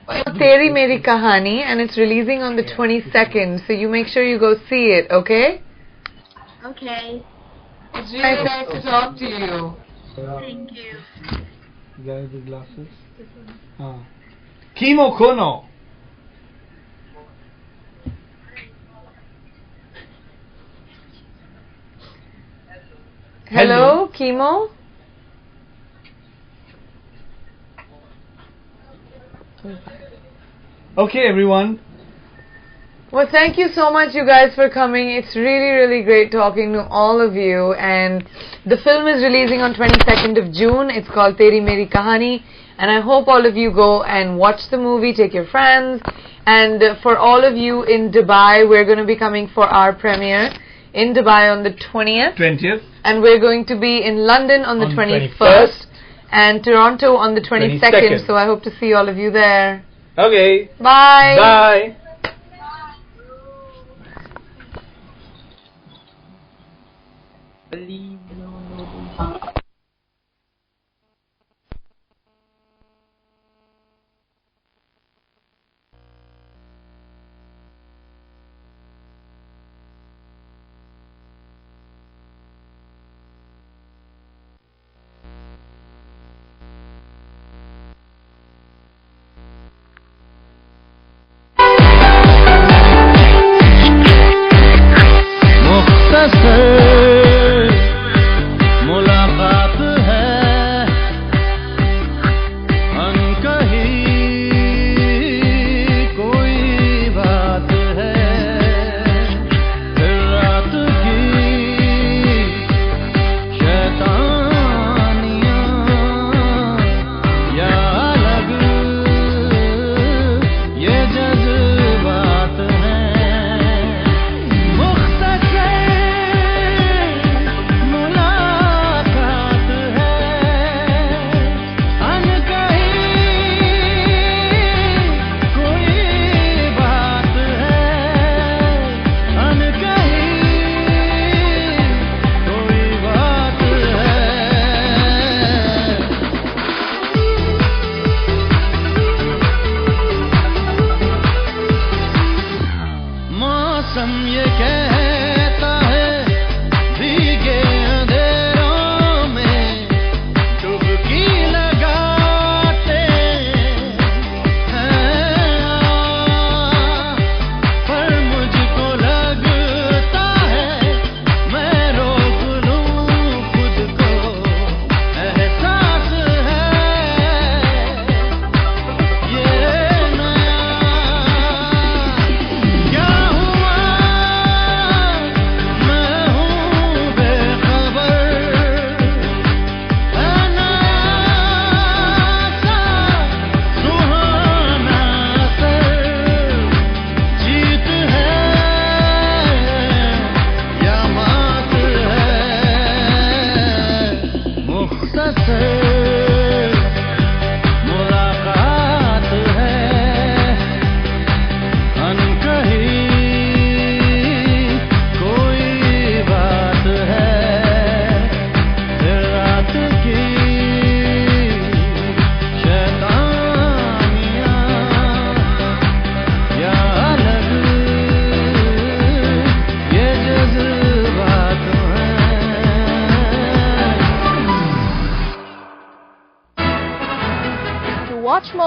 It's Teri Meri Kahani and it's releasing on the 22nd, so you make sure you go see it, okay? Okay. It's really nice to talk to you. Thank you. Guy with the glasses. Kimo Kono. Hello, Kimo? Okay, everyone. Well, thank you so much, you guys, for coming. It's really, really great talking to all of you. And the film is releasing on 22nd of June. It's called Teri Meri Kahani. And I hope all of you go and watch the movie, take your friends. And for all of you in Dubai, we're going to be coming for our premiere in Dubai on the 20th. 20th. And we're going to be in London on the 21st. 21st. And Toronto on the 22nd. So I hope to see all of you there. Okay. Bye. Bye. मुख्तसर मुलाकात है अनकही कोई बात है फिर रात की शैतानियां या अलग ये जज्बात हैं मुख्तसर मुलाकात है अनकही कोई बात है अनकही कोई बात है मौसम ये कहता है भीगे अंधेरों में डुबकी लगाते हैं पर मुझको लगता है मैं रोक लूं खुद को एहसास है ये नया क्या हुआ मैं हूँ बेखबर है नया सा सुहाना असर जीत है या मात है मुख्तसर मुलाकात है अनकही कोई बात है फिर रात की शैतानियां या अलग ये जज्बात हैं To watch more